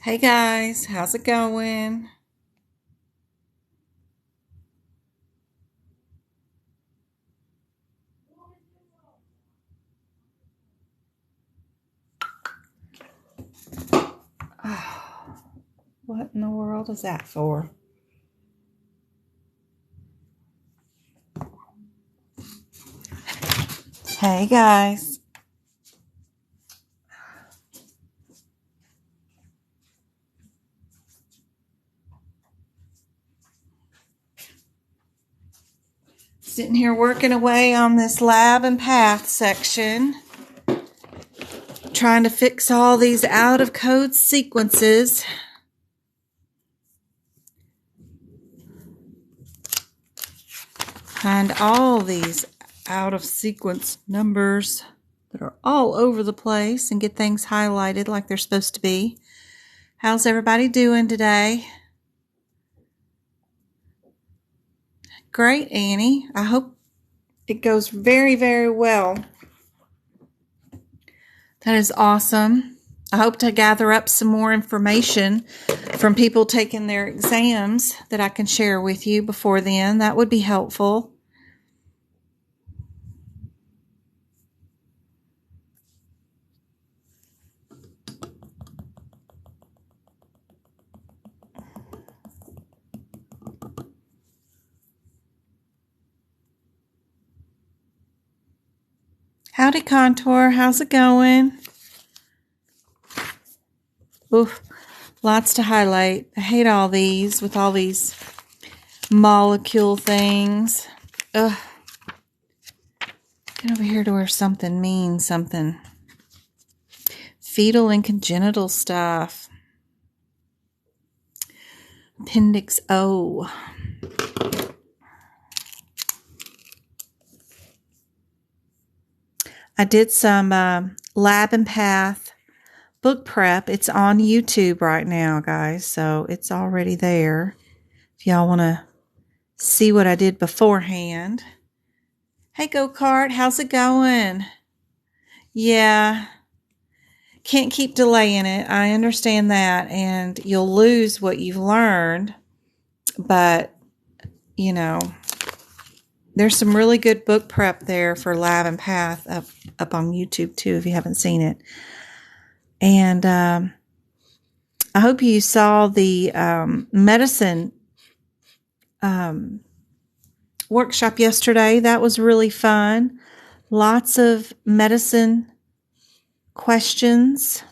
Hey guys, how's it going? Oh, what in the world is that for? Hey guys. Sitting here working away on this lab and path section. Trying to fix all these out of code sequences. Find all these out of sequence numbers that are all over the place and get things highlighted like they're supposed to be. How's everybody doing today? Great, Annie. I hope it goes very, very well. That is awesome. I hope to gather up some more information from people taking their exams that I can share with you before then. That would be helpful. Howdy, Contour. How's it going? Oof, lots to highlight. I hate all these with all these molecule things. Ugh. Get over here to where something means something. Fetal and congenital stuff. Appendix O. I did some lab and path book prep. It's on YouTube right now, guys, so it's already there. If y'all want to see what I did beforehand. Hey, Go-Kart, how's it going? Yeah, can't keep delaying it. I understand that, and you'll lose what you've learned, but, you know, there's some really good book prep there for Lab and Path up on YouTube, too, if you haven't seen it. And I hope you saw the medicine workshop yesterday. That was really fun. Lots of medicine questions.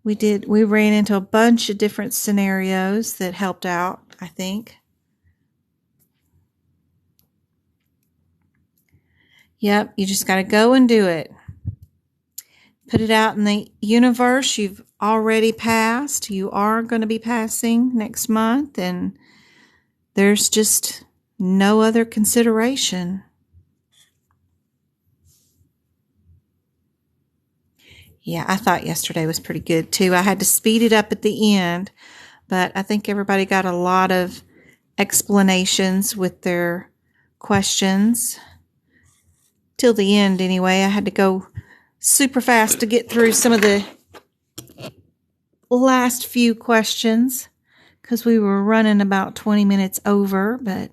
We ran into a bunch of different scenarios that helped out, I think. Yep, you just got to go and do it. Put it out in the universe. You've already passed. You are going to be passing next month, and there's just no other consideration. Yeah, I thought yesterday was pretty good, too. I had to speed it up at the end, but I think everybody got a lot of explanations with their questions. Till the end, anyway. I had to go super fast to get through some of the last few questions because we were running about 20 minutes over, but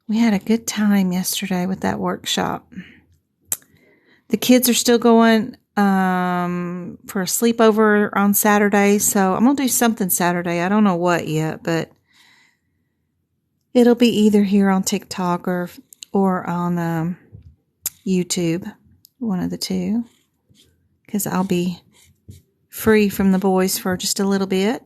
we had a good time yesterday with that workshop. The kids are still going for a sleepover on Saturday, so I'm going to do something Saturday. I don't know what yet, but it'll be either here on TikTok or on YouTube, one of the two, because I'll be free from the boys for just a little bit.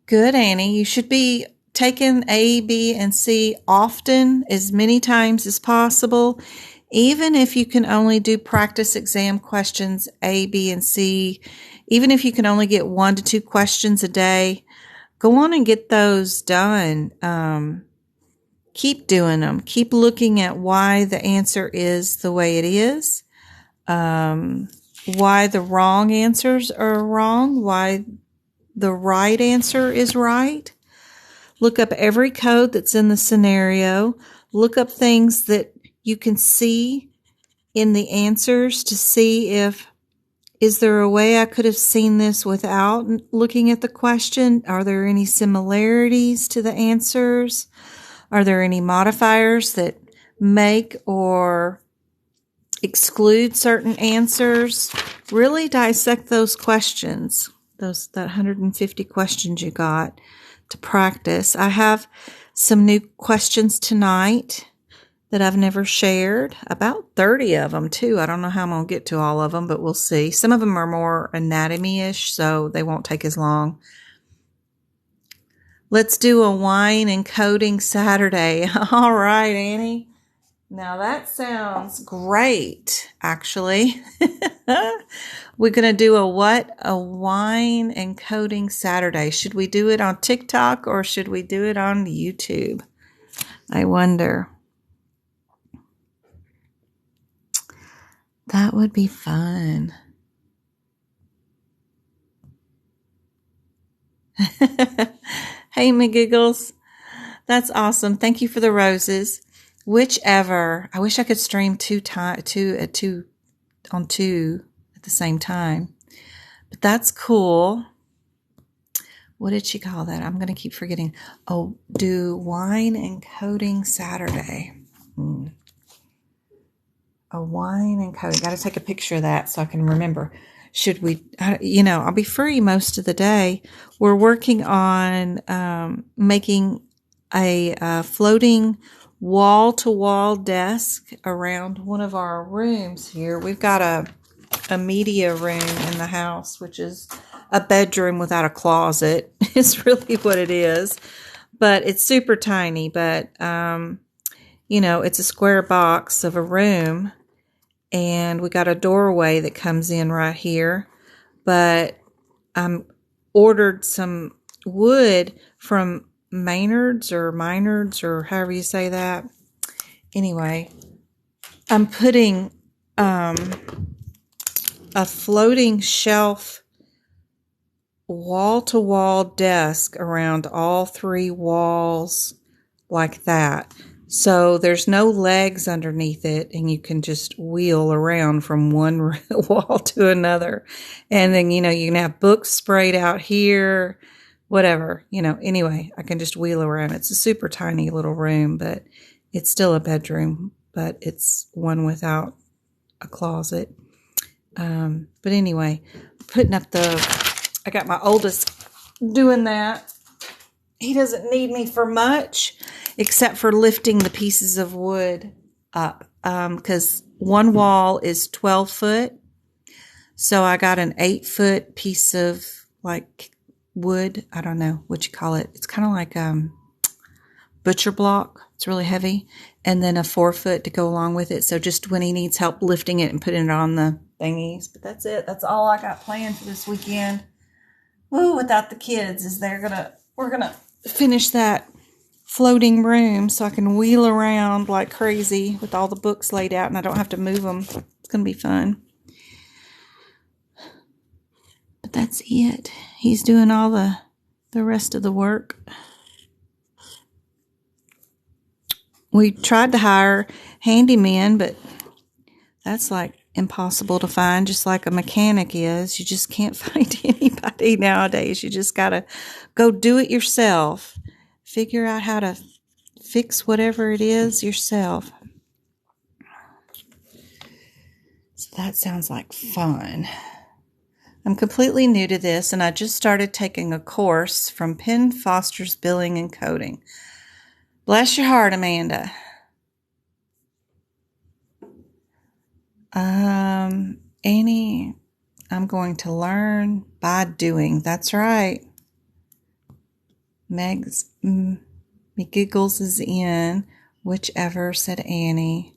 Good, Annie. You should be taking A, B, and C often, as many times as possible. Even if you can only do practice exam questions A, B, and C, even if you can only get 1 to 2 questions a day, go on and get those done. Keep doing them. Keep looking at why the answer is the way it is, why the wrong answers are wrong, why the right answer is right. Look up every code that's in the scenario. look up things that you can see in the answers to see if, is there a way I could have seen this without looking at the question? Are there any similarities to the answers? Are there any modifiers that make or exclude certain answers? Really dissect those questions, that 150 questions you got to practice. I have some new questions tonight that I've never shared, about 30 of them too. I don't know how I'm going to get to all of them, but we'll see. Some of them are more anatomy-ish, so they won't take as long. Let's do a wine and coding Saturday. All right, Annie. Now that sounds great, actually. We're going to do a what? A wine and coding Saturday. Should we do it on TikTok or should we do it on YouTube? I wonder. That would be fun. Hey, McGiggles. That's awesome. Thank you for the roses. Whichever. I wish I could stream two at the same time. But that's cool. What did she call that? I'm going to keep forgetting. Oh, do wine and coding Saturday. A wine and coding. Got to take a picture of that so I can remember. Should we, I'll be free most of the day. We're working on making a floating wall-to-wall desk around one of our rooms here. We've got a media room in the house, which is a bedroom without a closet. It's really what it is. But it's super tiny. But, it's a square box of a room. And we got a doorway that comes in right here. But I ordered some wood from Maynard's or however you say that. Anyway, I'm putting a floating shelf wall-to-wall desk around all three walls like that. So there's no legs underneath it, and you can just wheel around from one wall to another. And then, you can have books sprayed out here, whatever, anyway, I can just wheel around. It's a super tiny little room, but it's still a bedroom, but it's one without a closet. But anyway, I got my oldest doing that. He doesn't need me for much except for lifting the pieces of wood up. Because one wall is 12 foot. So I got an 8-foot piece of wood. I don't know what you call it. It's kind of like butcher block. It's really heavy. And then a 4-foot to go along with it. So just when he needs help lifting it and putting it on the thingies. But that's it. That's all I got planned for this weekend. Woo, without the kids, we're gonna finish that floating room so I can wheel around like crazy with all the books laid out and I don't have to move them. It's gonna be fun. But that's it. He's doing all the rest of the work. We tried to hire handymen, but that's impossible to find, just like a mechanic is. You just can't find anybody nowadays. You just got to go do it yourself. Figure out how to fix whatever it is yourself. So that sounds like fun. I'm completely new to this, and I just started taking a course from Penn Foster's Billing and Coding. Bless your heart, Amanda. Annie, I'm going to learn by doing. That's right. McGiggles is in. Whichever, said Annie.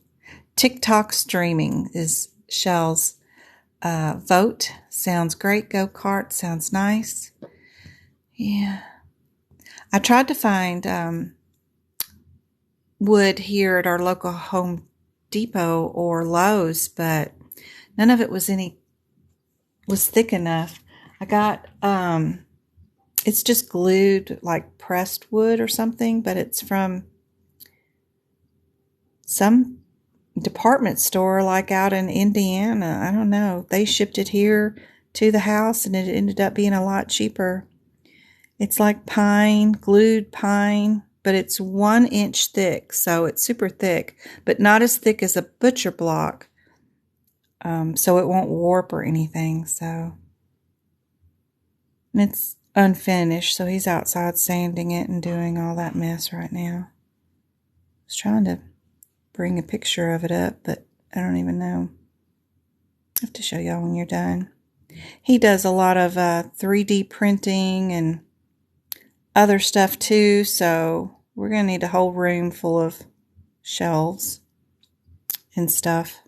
TikTok streaming is Shell's vote. Sounds great. Go-kart sounds nice. Yeah. I tried to find wood here at our local Home Depot or Lowe's, but none of it was thick enough. I got it's just glued like pressed wood or something, but it's from some department store like out in Indiana. I don't know. They shipped it here to the house and it ended up being a lot cheaper. It's like pine, glued pine, but it's 1 inch thick, so it's super thick, but not as thick as a butcher block, so it won't warp or anything. So, and it's unfinished, so he's outside sanding it and doing all that mess right now. I was trying to bring a picture of it up, but I don't even know. I have to show y'all when you're done. He does a lot of 3D printing and other stuff too, so we're going to need a whole room full of shelves and stuff.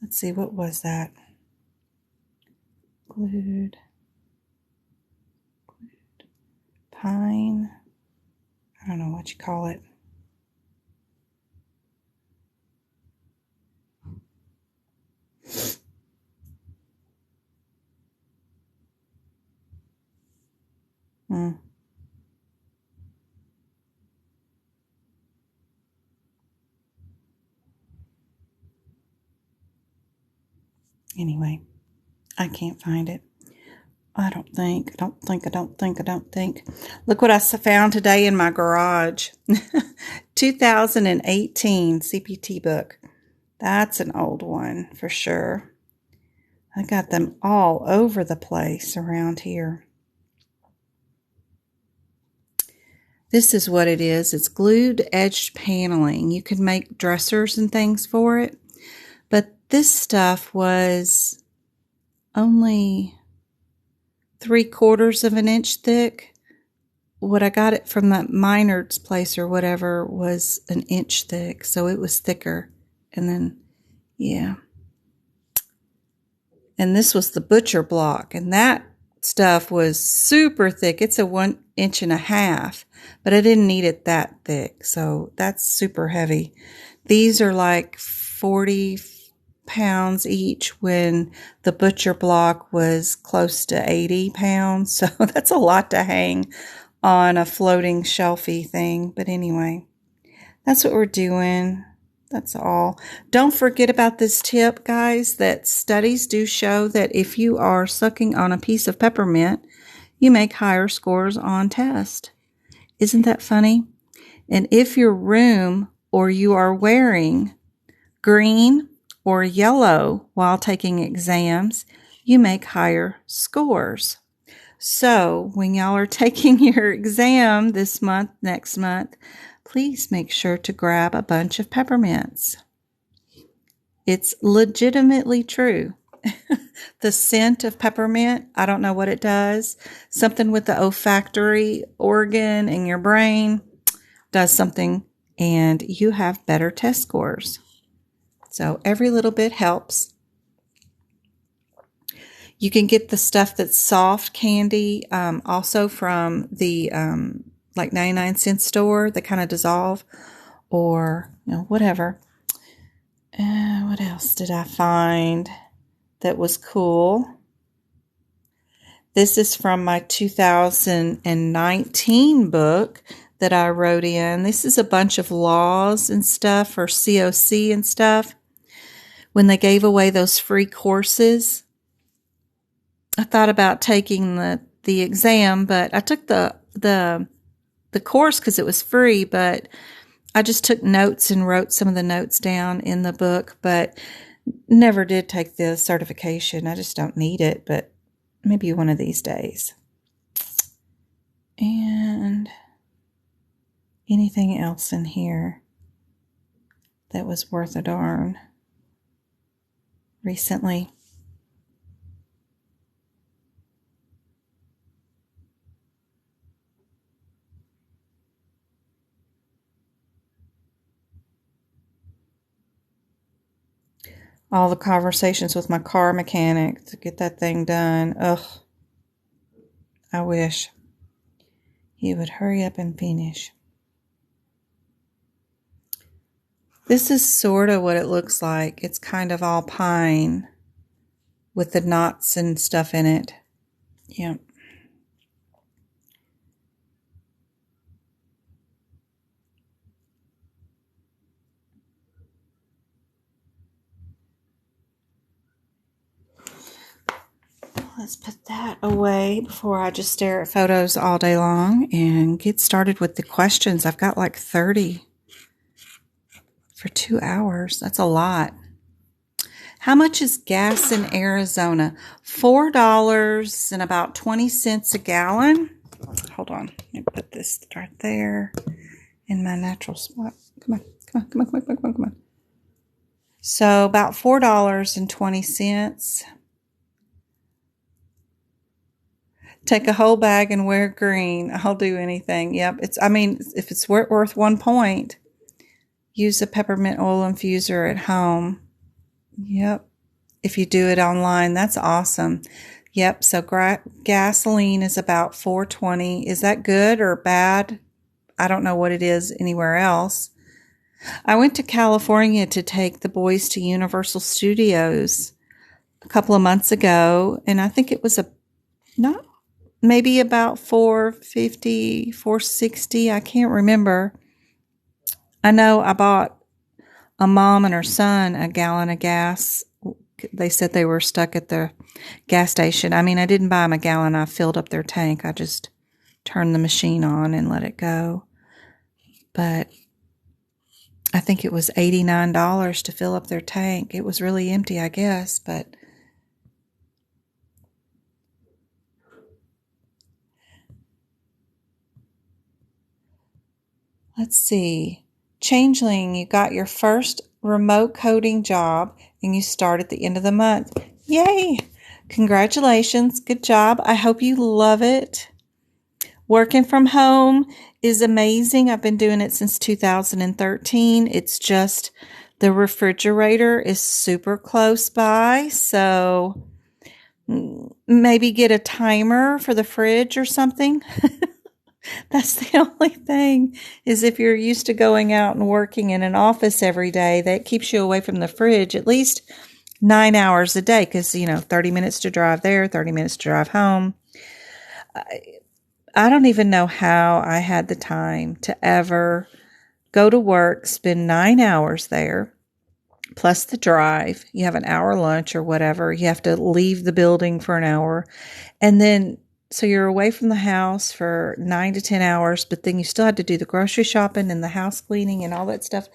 Let's see, what was that? Glued pine. I don't know what you call it. Anyway, I can't find it. I don't think. Look what I found today in my garage. 2018 CPT book. That's an old one for sure. I got them all over the place around here. This is what it is. It's glued edged paneling. You can make dressers and things for it. But this stuff was only 3/4 of an inch thick. What I got it from the Minard's place or whatever was an inch thick. So it was thicker. And then, yeah. And this was the butcher block. And that stuff was super thick. It's a 1.5 inches. But I didn't need it that thick. So that's super heavy. These are like 40 pounds each when the butcher block was close to 80 pounds. So that's a lot to hang on a floating shelfie thing. But anyway, that's what we're doing. That's all. Don't forget about this tip, guys, that studies do show that if you are sucking on a piece of peppermint, you make higher scores on test. Isn't that funny? And if your room or you are wearing green or yellow while taking exams, you make higher scores. So when y'all are taking your exam this month, next month, please make sure to grab a bunch of peppermints. It's legitimately true. The scent of peppermint, I don't know what it does. Something with the olfactory organ in your brain does something, and you have better test scores. So every little bit helps. You can get the stuff that's soft candy also from the like 99-cent store that kind of dissolve, or whatever. What else did I find that was cool? This is from my 2019 book that I wrote in. This is a bunch of laws and stuff for COC and stuff. When they gave away those free courses, I thought about taking the exam, but I took the course because it was free, but I just took notes and wrote some of the notes down in the book, but never did take the certification. I just don't need it, but maybe one of these days. And anything else in here that was worth a darn recently? All the conversations with my car mechanic to get that thing done. Ugh. I wish he would hurry up and finish. This is sort of what it looks like. It's kind of all pine with the knots and stuff in it. Yep. let's put that away before I just stare at photos all day long and get started with the questions. I've got like 30 for 2 hours. That's a lot. How much is gas in Arizona? $4 and about 20 cents a gallon. Hold on. Let me put this right there in my natural spot. Come on. So about $4.20. Take a whole bag and wear green. I'll do anything. Yep. If it's worth 1 point, use a peppermint oil infuser at home. Yep. If you do it online, that's awesome. Yep. So gasoline is about $4.20. Is that good or bad? I don't know what it is anywhere else. I went to California to take the boys to Universal Studios a couple of months ago, and I think it was maybe about $4.50, $4.60. I can't remember. I know I bought a mom and her son a gallon of gas. They said they were stuck at the gas station. I didn't buy them a gallon. I filled up their tank. I just turned the machine on and let it go. But I think it was $89 to fill up their tank. It was really empty, I guess, but let's see. Changeling, you got your first remote coding job and you start at the end of the month. Yay! Congratulations. Good job. I hope you love it. Working from home is amazing. I've been doing it since 2013. It's just the refrigerator is super close by, so maybe get a timer for the fridge or something. That's the only thing, is if you're used to going out and working in an office every day, that keeps you away from the fridge at least 9 hours a day, because 30 minutes to drive there, 30 minutes to drive home. I don't even know how I had the time to ever go to work, spend 9 hours there, plus the drive. You have an hour lunch or whatever. You have to leave the building for an hour. And then, so you're away from the house for 9 to 10 hours, but then you still had to do the grocery shopping and the house cleaning and all that stuff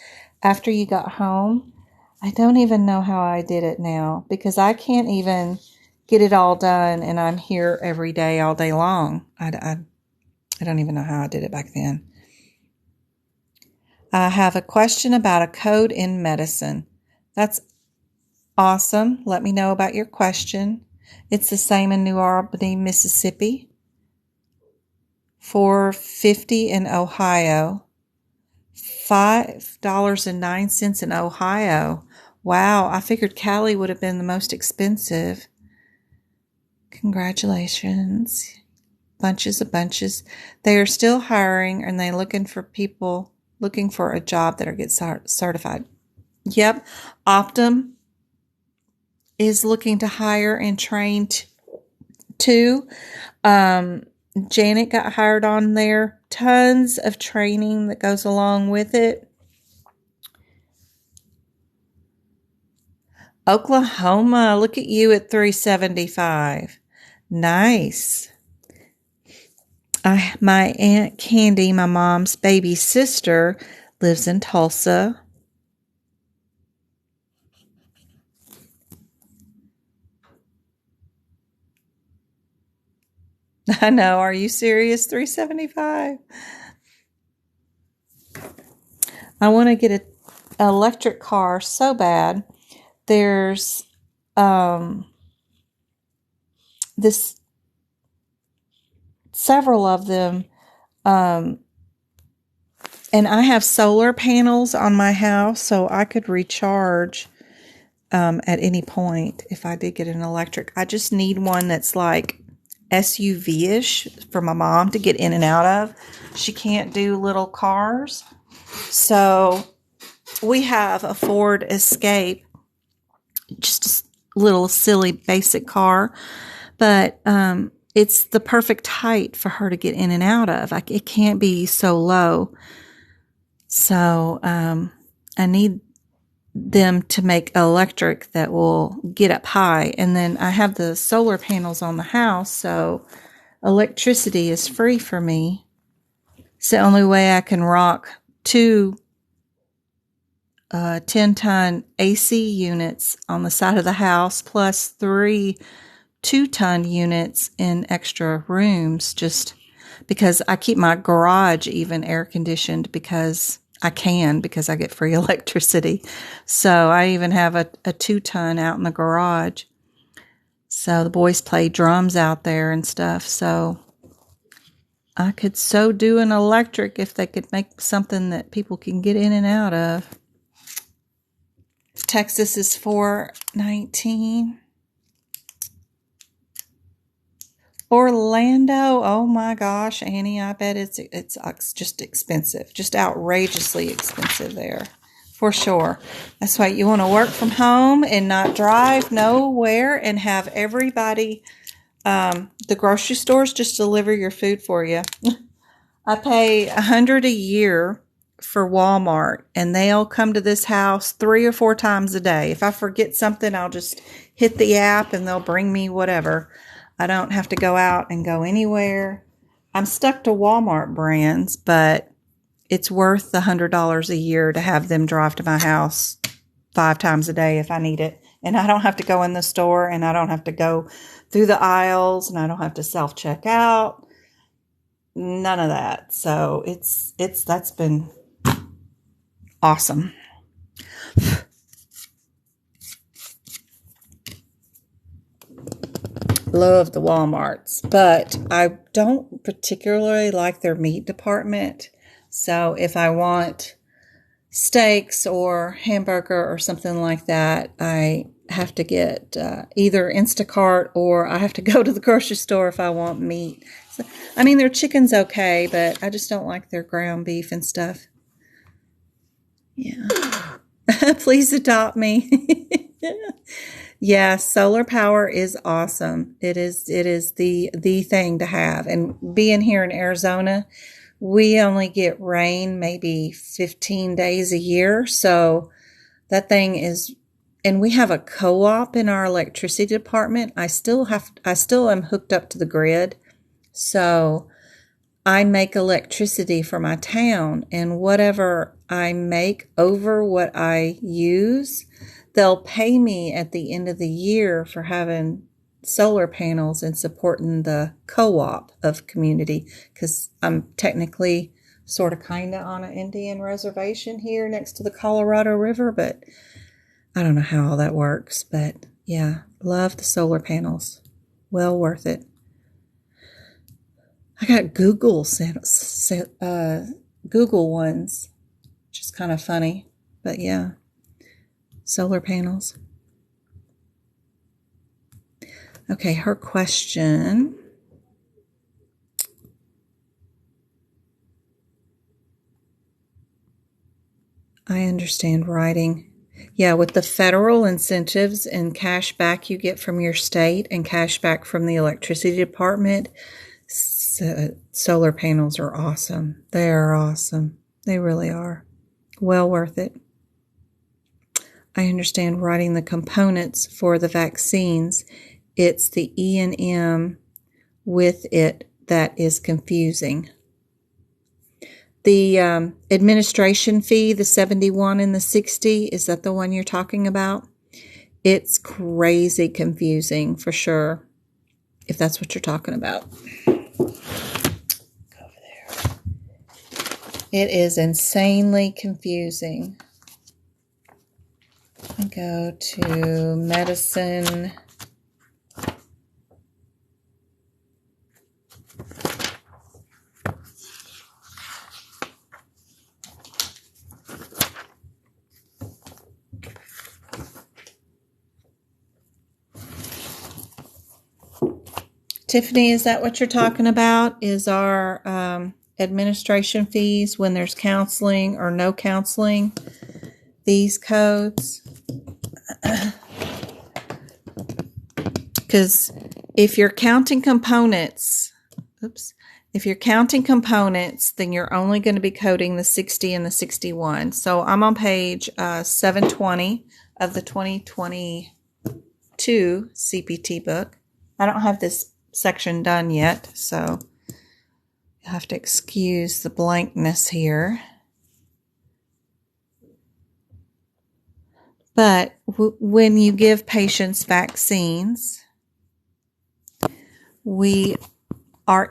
after you got home. I don't even know how I did it now, because I can't even get it all done, and I'm here every day, all day long. I don't even know how I did it back then. I have a question about a code in medicine. That's awesome. Let me know about your question. It's the same in New Albany, Mississippi. $4.50 in Ohio. $5.09 in Ohio. Wow, I figured Cali would have been the most expensive. Congratulations. Bunches of bunches. They are still hiring, and they're looking for people looking for a job that are get certified. Yep. Optum is looking to hire and train too. Janet got hired on there. Tons of training that goes along with it. Oklahoma, look at you at $3.75. Nice. My Aunt Candy, my mom's baby sister, lives in Tulsa. I know. Are you serious? $3.75. I want to get an electric car so bad. There's several of them, and I have solar panels on my house, so I could recharge at any point if I did get an electric. I just need one that's like SUV-ish for my mom to get in and out of. She can't do little cars. So we have a Ford Escape, just a little silly basic car, but it's the perfect height for her to get in and out of. It can't be so low. So I need them to make electric that will get up high. And then I have the solar panels on the house, so electricity is free for me. It's the only way I can rock two 10-ton AC units on the side of the house, plus 3 2-ton units in extra rooms, just because I keep my garage even air conditioned because I get free electricity. So I even have a 2-ton out in the garage. So the boys play drums out there and stuff. So I could so do an electric if they could make something that people can get in and out of. Texas is $4.19. Orlando, oh my gosh, Annie, I bet it's just expensive, just outrageously expensive there, for sure. That's why you want to work from home and not drive nowhere and have everybody, the grocery stores just deliver your food for you. I pay $100 a year for Walmart, and they'll come to this house 3 or 4 times a day. If I forget something, I'll just hit the app and they'll bring me whatever. I don't have to go out and go anywhere. I'm stuck to Walmart brands, but it's worth the $100 a year to have them drive to my house 5 times a day if I need it. And I don't have to go in the store, and I don't have to go through the aisles, and I don't have to self-check out. None of that. So that's been awesome. Love the Walmarts, but I don't particularly like their meat department. So if I want steaks or hamburger or something like that, I have to get either Instacart, or I have to go to the grocery store if I want meat. So, I mean, their chicken's okay, but I just don't like their ground beef and stuff. Yeah. Please adopt me. Yeah, solar power is awesome. It is the thing to have. And being here in Arizona, we only get rain maybe 15 days a year. So that thing is, and we have a co-op in our electricity department. I still am hooked up to the grid. So I make electricity for my town, and whatever I make over what I use, they'll pay me at the end of the year for having solar panels and supporting the co-op of community, because I'm technically sort of kind of on an Indian reservation here next to the Colorado River, but I don't know how all that works. But yeah, love the solar panels. Well worth it. I got Google ones, which is kind of funny, but yeah. Solar panels. Okay, her question. I understand writing. Yeah, with the federal incentives and cash back you get from your state and cash back from the electricity department, solar panels are awesome. They are awesome. They really are. Well worth it. I understand writing the components for the vaccines. It's the E&M with it that is confusing. The administration fee, the $71 and the $60, is that the one you're talking about? It's crazy confusing for sure, if that's what you're talking about. Go over there. It is insanely confusing. I go to medicine. Tiffany, is that what you're talking about? Is our administration fees when there's counseling or no counseling? These codes? Because if you're counting components, If you're counting components, then you're only going to be coding the 60 and the 61. So I'm on page 720 of the 2022 CPT book. I don't have this section done yet, so you'll have to excuse the blankness here. But when you give patients vaccines, we're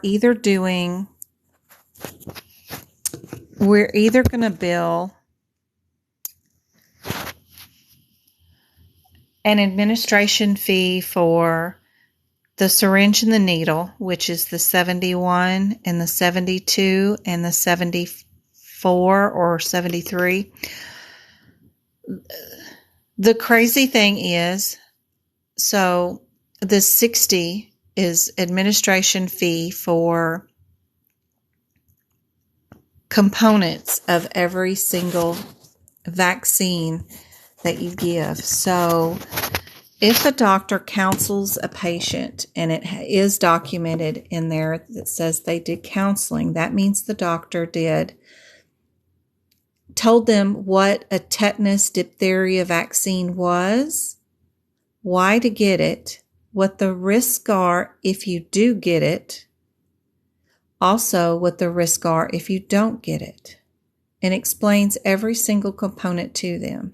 either going to bill an administration fee for the syringe and the needle, which is the 71 and the 72 and the 74 or 73. The crazy thing is, so the 60 is administration fee for components of every single vaccine that you give. So if a doctor counsels a patient, and it is documented in there that says they did counseling, that means the doctor told them what a tetanus diphtheria vaccine was, why to get it, what the risks are if you do get it, also what the risks are if you don't get it, and explains every single component to them.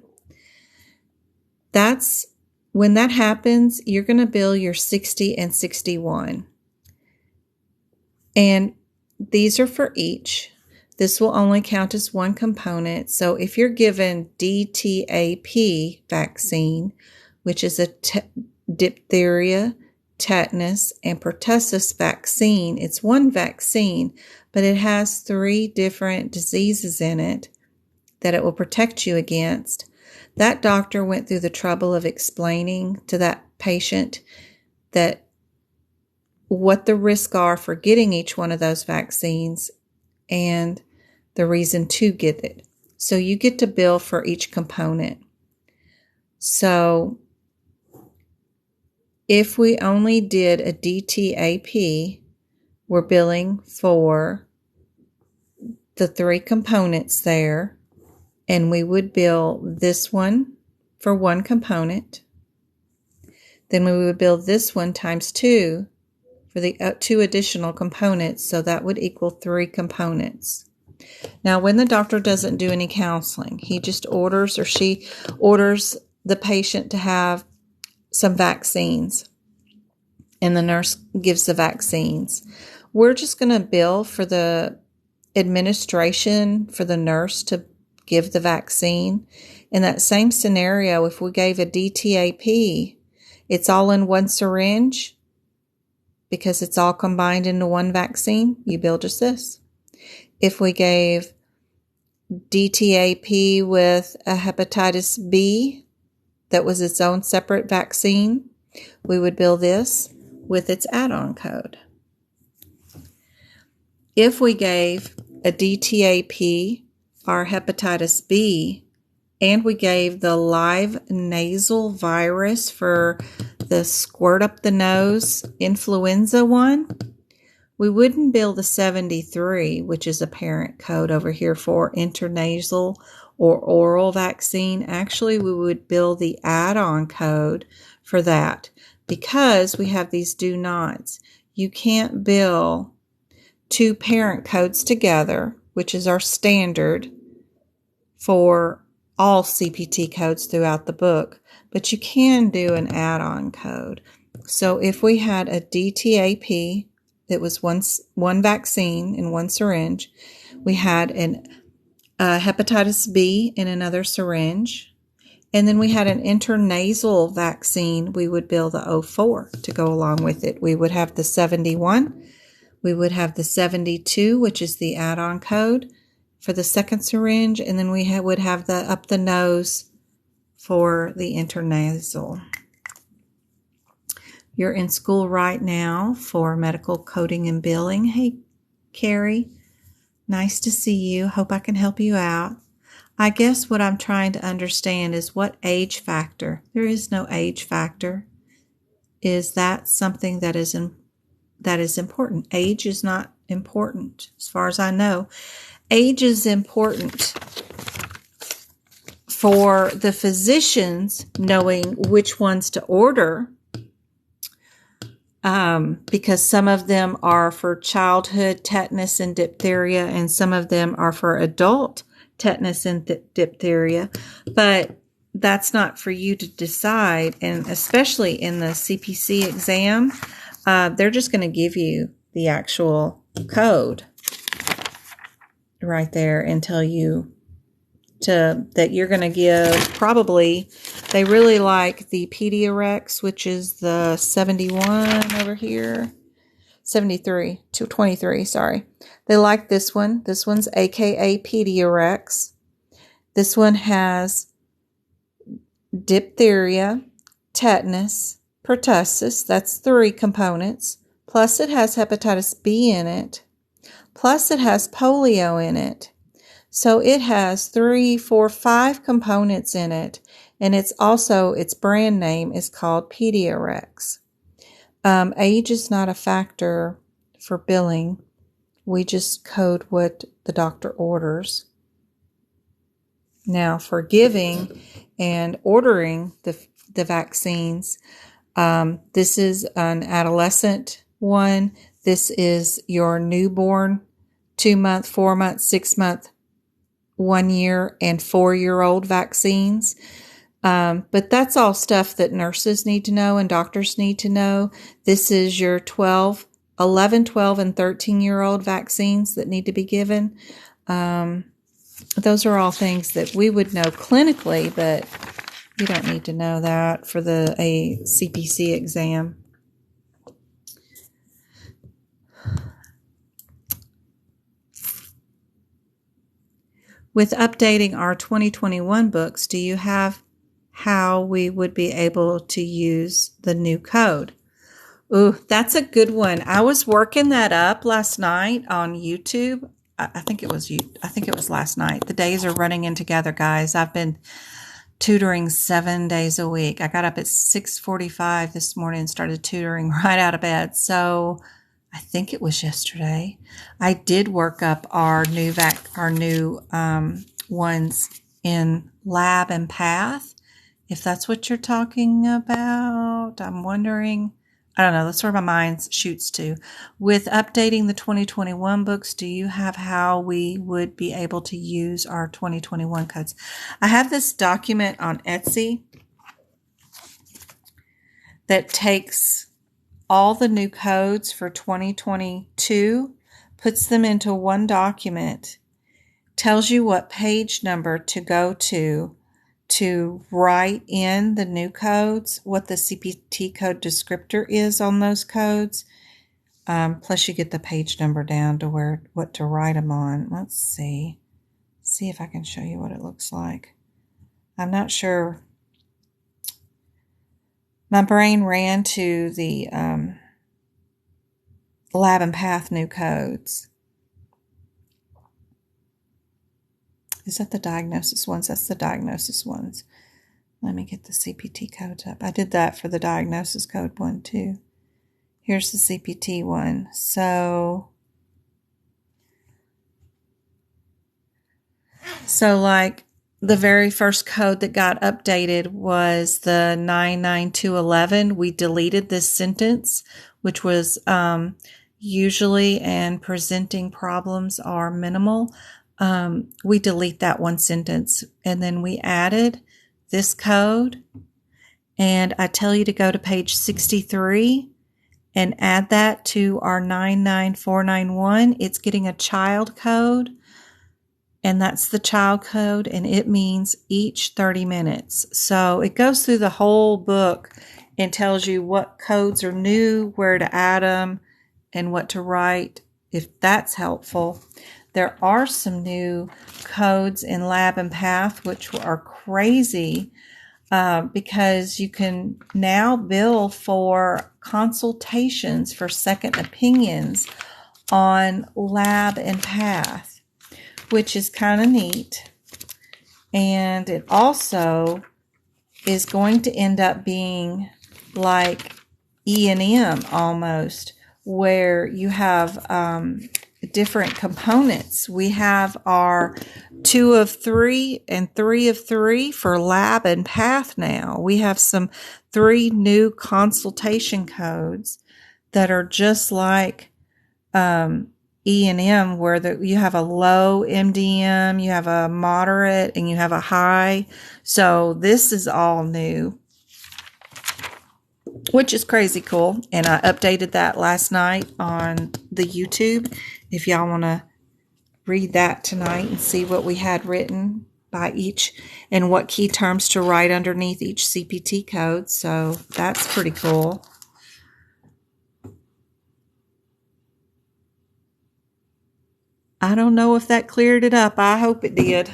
When that happens, you're going to bill your 60 and 61. And these are for each. This will only count as one component. So if you're given DTaP vaccine, which is a diphtheria, tetanus, and pertussis vaccine, it's one vaccine, but it has 3 different diseases in it that it will protect you against. That doctor went through the trouble of explaining to that patient that what the risks are for getting each one of those vaccines and the reason to get it. So you get to bill for each component. So if we only did a DTaP, we're billing for the 3 components there, and we would bill this one for 1 component. Then we would bill this one times 2 for the 2 additional components, so that would equal 3 components. Now, when the doctor doesn't do any counseling, he just orders, or she orders the patient to have some vaccines, and the nurse gives the vaccines. We're just going to bill for the administration for the nurse to give the vaccine. In that same scenario, if we gave a DTaP, it's all in one syringe because it's all combined into one vaccine. You bill just this. If we gave DTaP with a hepatitis B that was its own separate vaccine, we would bill this with its add-on code. If we gave a DTaP, our hepatitis B, and we gave the live nasal virus for the squirt up the nose influenza one, we wouldn't bill the 73, which is a parent code over here for intranasal or oral vaccine. Actually, we would bill the add-on code for that because we have these do nots. You can't bill 2 parent codes together, which is our standard for all CPT codes throughout the book, but you can do an add-on code. So if we had a DTaP that was one vaccine in one syringe, we had a hepatitis B in another syringe, and then we had an intranasal vaccine, we would bill the 04 to go along with it. We would have the 71, we would have the 72, which is the add-on code for the second syringe, and then we would have the up the nose for the intranasal. You're in school right now for medical coding and billing. Hey, Carrie, nice to see you. Hope I can help you out. I guess what I'm trying to understand is what age factor. There is no age factor. Is that something that is important? Age is not important, as far as I know. Age is important for the physicians knowing which ones to order, because some of them are for childhood tetanus and diphtheria, and some of them are for adult tetanus and diphtheria. But that's not for you to decide, and especially in the CPC exam, they're just going to give you the actual code right there and tell you that you're going to give probably, they really like the Pediarex, which is the 71 over here, 73 to 23, sorry. They like this one. This one's AKA Pediarex. This one has diphtheria, tetanus, pertussis, that's 3 components, plus it has hepatitis B in it, plus it has polio in it. So it has 3, 4, 5 components in it, and it's also, its brand name is called Pediarex. Age is not a factor for billing. We just code what the doctor orders. Now, for giving and ordering the vaccines, this is an adolescent one. This is your newborn, 2-month, 4-month, 6-month, 1 year, and 4-year-old vaccines. But that's all stuff that nurses need to know and doctors need to know. This is your 11, 12, and 13-year-old vaccines that need to be given. Those are all things that we would know clinically, but you don't need to know that for a CPC exam. With updating our 2021 books, do you have how we would be able to use the new code? Ooh, that's a good one. I was working that up last night on YouTube. I think it was last night. The days are running in together, guys. I've been tutoring 7 days a week. I got up at 6:45 this morning and started tutoring right out of bed. So I think it was yesterday. I did work up our new ones in Lab and Path. If that's what you're talking about, I'm wondering. I don't know. That's where my mind shoots to. With updating the 2021 books, do you have how we would be able to use our 2021 codes? I have this document on Etsy that takes all the new codes for 2022, puts them into one document, tells you what page number to go to write in the new codes, what the CPT code descriptor is on those codes. Plus you get the page number down to what to write them on. Let's see if I can show you what it looks like. I'm not sure. My brain ran to the Lab and Path new codes. Is that the diagnosis ones? That's the diagnosis ones. Let me get the CPT codes up. I did that for the diagnosis code one too. Here's the CPT one. So like the very first code that got updated was the 99211. We deleted this sentence, which was usually and presenting problems are minimal. We delete that one sentence, and then we added this code, and I tell you to go to page 63 and add that to our 99491. It's getting a child code, and that's the child code, and it means each 30 minutes. So it goes through the whole book and tells you what codes are new, where to add them, and what to write, if that's helpful. There are some new codes in Lab and Path, which are crazy because you can now bill for consultations for second opinions on Lab and Path, which is kind of neat. And it also is going to end up being like E&M almost, where you have different components. We have our 2 of 3 and 3 of 3 for lab and path now. We have some 3 new consultation codes that are just like E&M, where you have a low MDM, you have a moderate, and you have a high. So this is all new, which is crazy cool. And I updated that last night on the YouTube. If y'all want to read that tonight and see what we had written by each and what key terms to write underneath each CPT code. So that's pretty cool. I don't know if that cleared it up. I hope it did.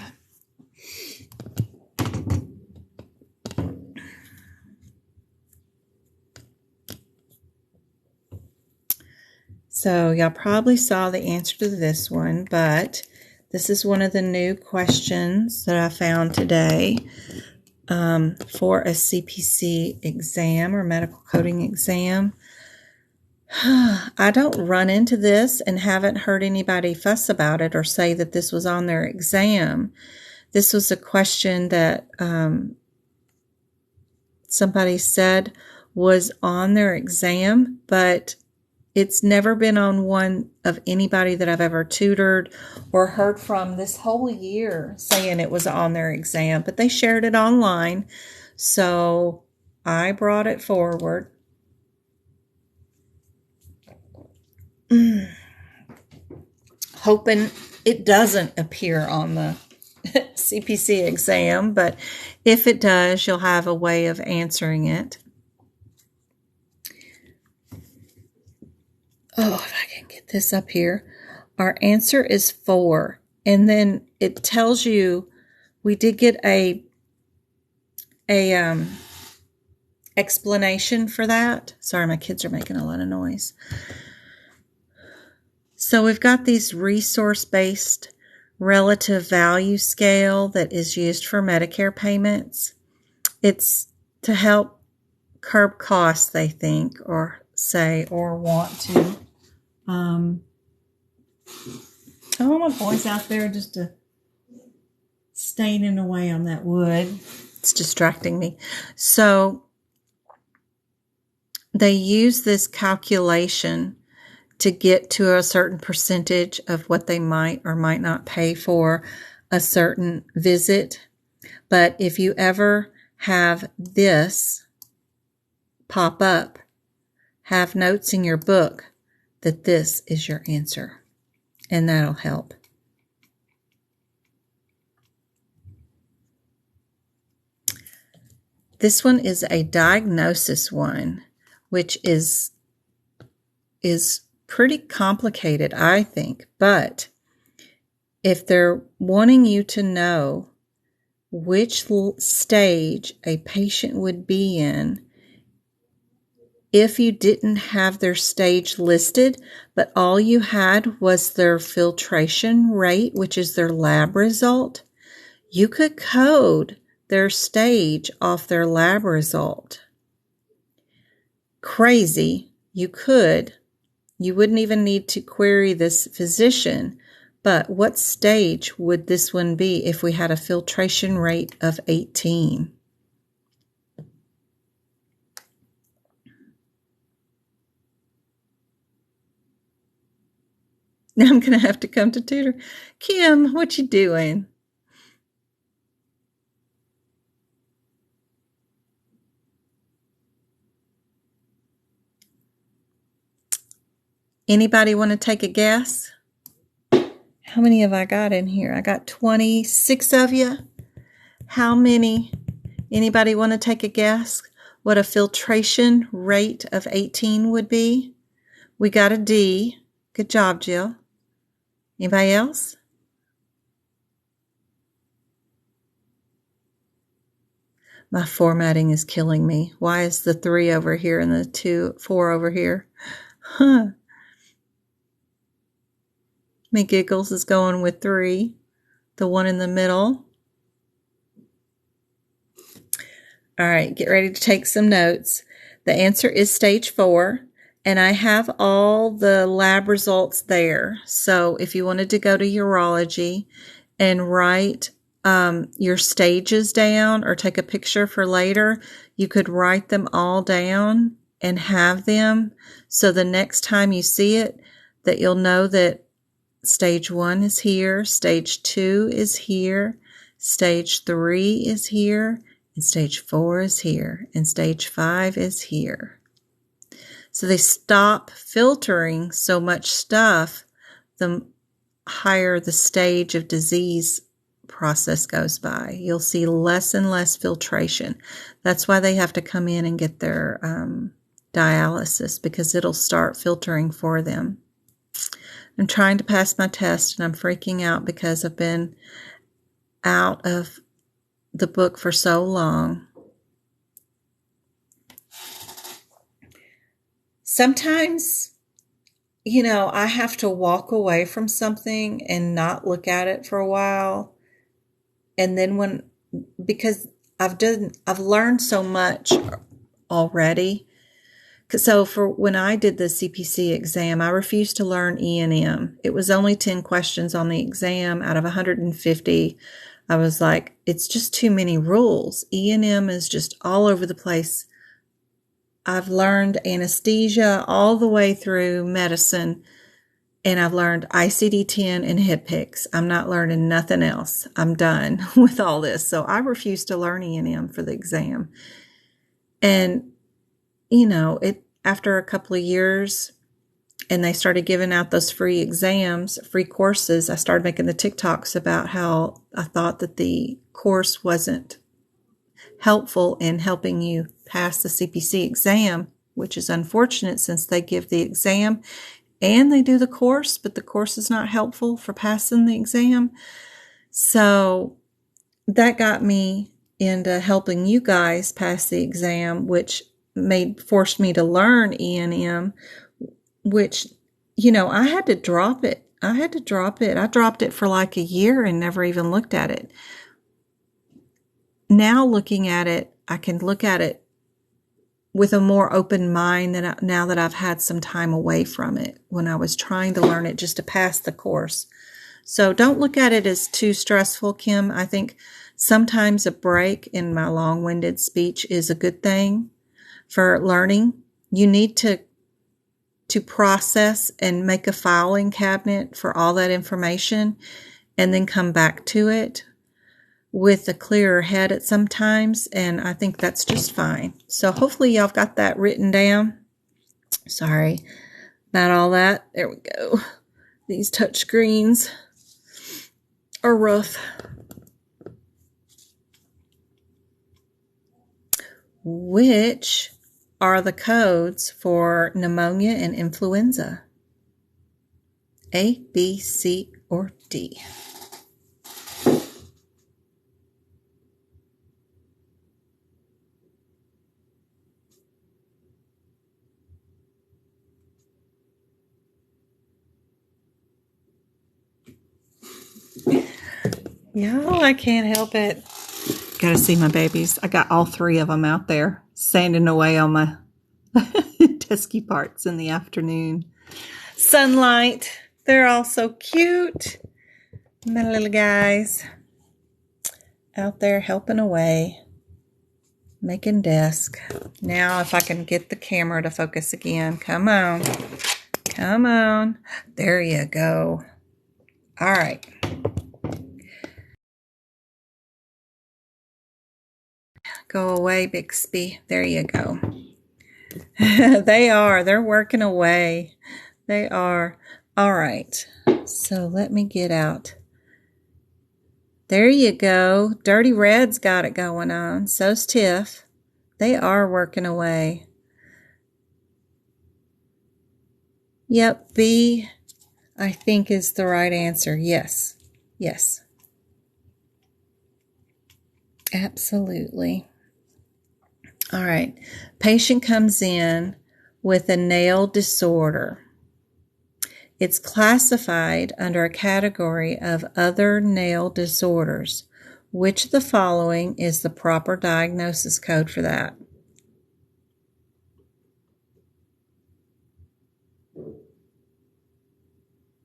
So y'all probably saw the answer to this one, but this is one of the new questions that I found today for a CPC exam or medical coding exam. I don't run into this and haven't heard anybody fuss about it or say that this was on their exam. This was a question that somebody said was on their exam, but it's never been on one of anybody that I've ever tutored or heard from this whole year saying it was on their exam, but they shared it online. So I brought it forward. Hoping it doesn't appear on the CPC exam, but if it does, you'll have a way of answering it. Oh, if I can get this up here. Our answer is 4. And then it tells you we did get a explanation for that. Sorry, my kids are making a lot of noise. So we've got these resource-based relative value scale that is used for Medicare payments. It's to help curb costs, they think, or say, or want to. I don't want boys out there just to staining away on that wood. It's distracting me. So they use this calculation to get to a certain percentage of what they might or might not pay for a certain visit. But if you ever have this pop up, have notes in your book that this is your answer, and that'll help. This one is a diagnosis one, which is pretty complicated, I think. But if they're wanting you to know which stage a patient would be in if you didn't have their stage listed, but all you had was their filtration rate, which is their lab result, you could code their stage off their lab result. Crazy, you could. You wouldn't even need to query this physician, but what stage would this one be if we had a filtration rate of 18? Now I'm going to have to come to tutor. Kim, what you doing? Anybody want to take a guess? How many have I got in here? I got 26 of you. How many? Anybody want to take a guess what a filtration rate of 18 would be? We got a D. Good job, Jill. Anybody else? My formatting is killing me. Why is the 3 over here and the 4 over here? Huh. Me Giggles is going with 3. The one in the middle. All right, get ready to take some notes. The answer is stage 4. And I have all the lab results there. So if you wanted to go to urology and write your stages down or take a picture for later, you could write them all down and have them. So the next time you see it, that you'll know that stage 1 is here, stage 2 is here, stage 3 is here, and stage 4 is here, and stage 5 is here. So they stop filtering so much stuff the higher the stage of disease process goes by. You'll see less and less filtration. That's why they have to come in and get their dialysis, because it'll start filtering for them. I'm trying to pass my test and I'm freaking out because I've been out of the book for so long. Sometimes, I have to walk away from something and not look at it for a while. And then because I've learned so much already. So for when I did the CPC exam, I refused to learn E&M. It was only 10 questions on the exam out of 150. I was like, it's just too many rules. E&M is just all over the place. I've learned anesthesia all the way through medicine, and I've learned ICD-10 and HIPICS. I'm not learning nothing else. I'm done with all this. So I refused to learn E&M for the exam. And, after a couple of years, and they started giving out those free exams, free courses, I started making the TikToks about how I thought that the course wasn't helpful in helping you pass the CPC exam, which is unfortunate since they give the exam and they do the course, but the course is not helpful for passing the exam. So that got me into helping you guys pass the exam, which forced me to learn E&M, which, I had to drop it. I dropped it for like a year and never even looked at it. Now looking at it, I can look at it with a more open mind now that I've had some time away from it when I was trying to learn it just to pass the course. So don't look at it as too stressful, Kim. I think sometimes a break in my long-winded speech is a good thing for learning. You need to process and make a filing cabinet for all that information and then come back to it with a clearer head at some times, and I think that's just fine. So hopefully y'all got that written down. Sorry about all that. There we go. These touch screens are rough. Which are the codes for pneumonia and influenza? A, B, C, or D? Y'all, I can't help it. Gotta see my babies. I got all 3 of them out there sanding away on my dusky parts in the afternoon. Sunlight. They're all so cute. My little guys out there helping away, making desk. Now if I can get the camera to focus again. Come on. Come on. There you go. All right. Go away, Bixby. There you go. They're working away. They are. All right. So let me get out. There you go. Dirty Red's got it going on. So's Tiff. They are working away. Yep, B, I think is the right answer. Yes. Yes. Absolutely. All right. Patient comes in with a nail disorder. It's classified under a category of other nail disorders. Which of the following is the proper diagnosis code for that?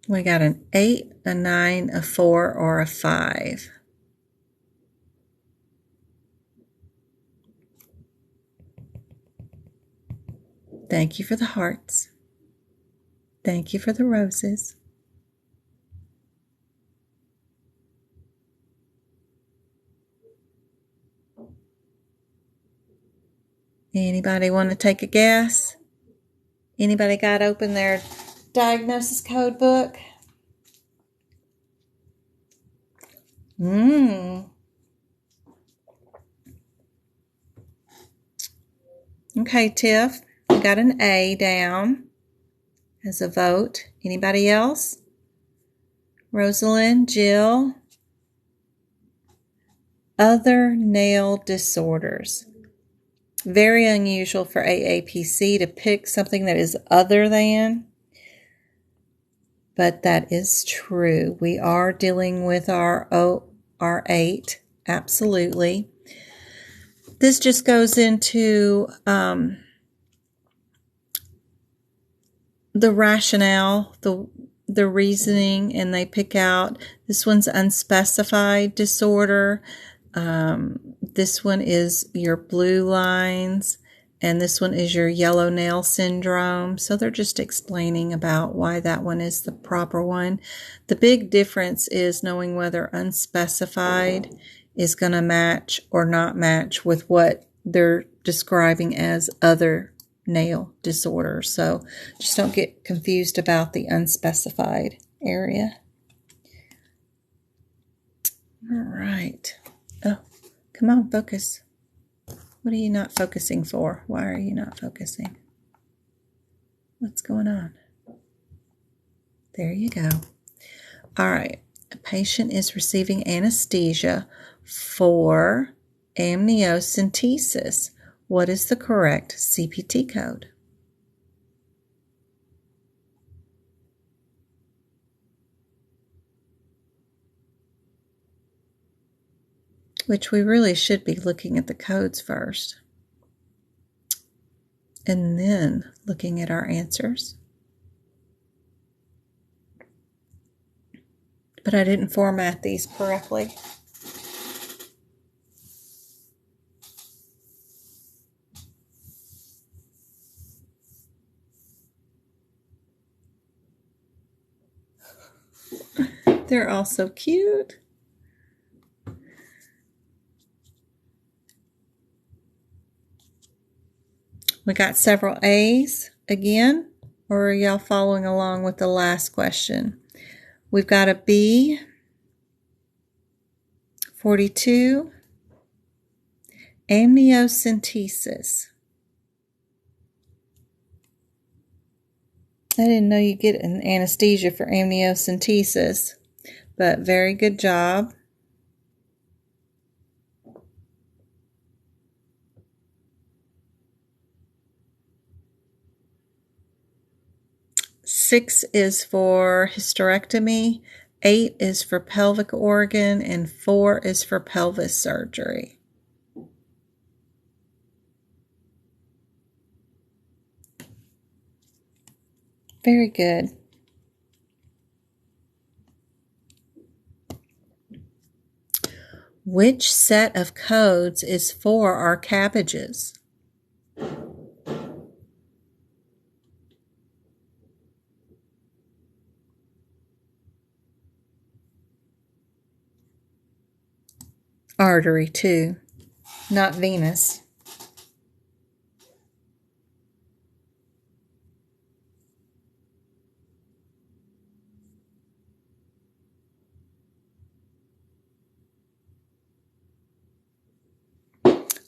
We got an 8, a 9, a 4, or a 5. Thank you for the hearts. Thank you for the roses. Anybody want to take a guess? Anybody got open their diagnosis code book? Okay, Tiff, we got an A down as a vote. Anybody else? Rosalind, Jill? Other nail disorders. Very unusual for AAPC to pick something that is other than, but that is true. We are dealing with our 8, absolutely. This just goes into the rationale, the reasoning, and they pick out this one's unspecified disorder. This one is your blue lines, and this one is your yellow nail syndrome. So they're just explaining about why that one is the proper one. The big difference is knowing whether unspecified is going to match or not match with what they're describing as other nail disorder. So just don't get confused about the unspecified area. All right. Oh, come on, focus. What are you not focusing for? Why are you not focusing? What's going on? There you go. All right. A patient is receiving anesthesia for amniocentesis. What is the correct CPT code? Which we really should be looking at the codes first, and then looking at our answers. But I didn't format these correctly. They're all so cute. We got several A's again, or are y'all following along with the last question? We've got a B, 42, amniocentesis. I didn't know you get an anesthesia for amniocentesis, but very good job. Six is for hysterectomy, 8 is for pelvic organ, and 4 is for pelvis surgery. Very good. Which set of codes is for our cabbages? Artery, too, not venous.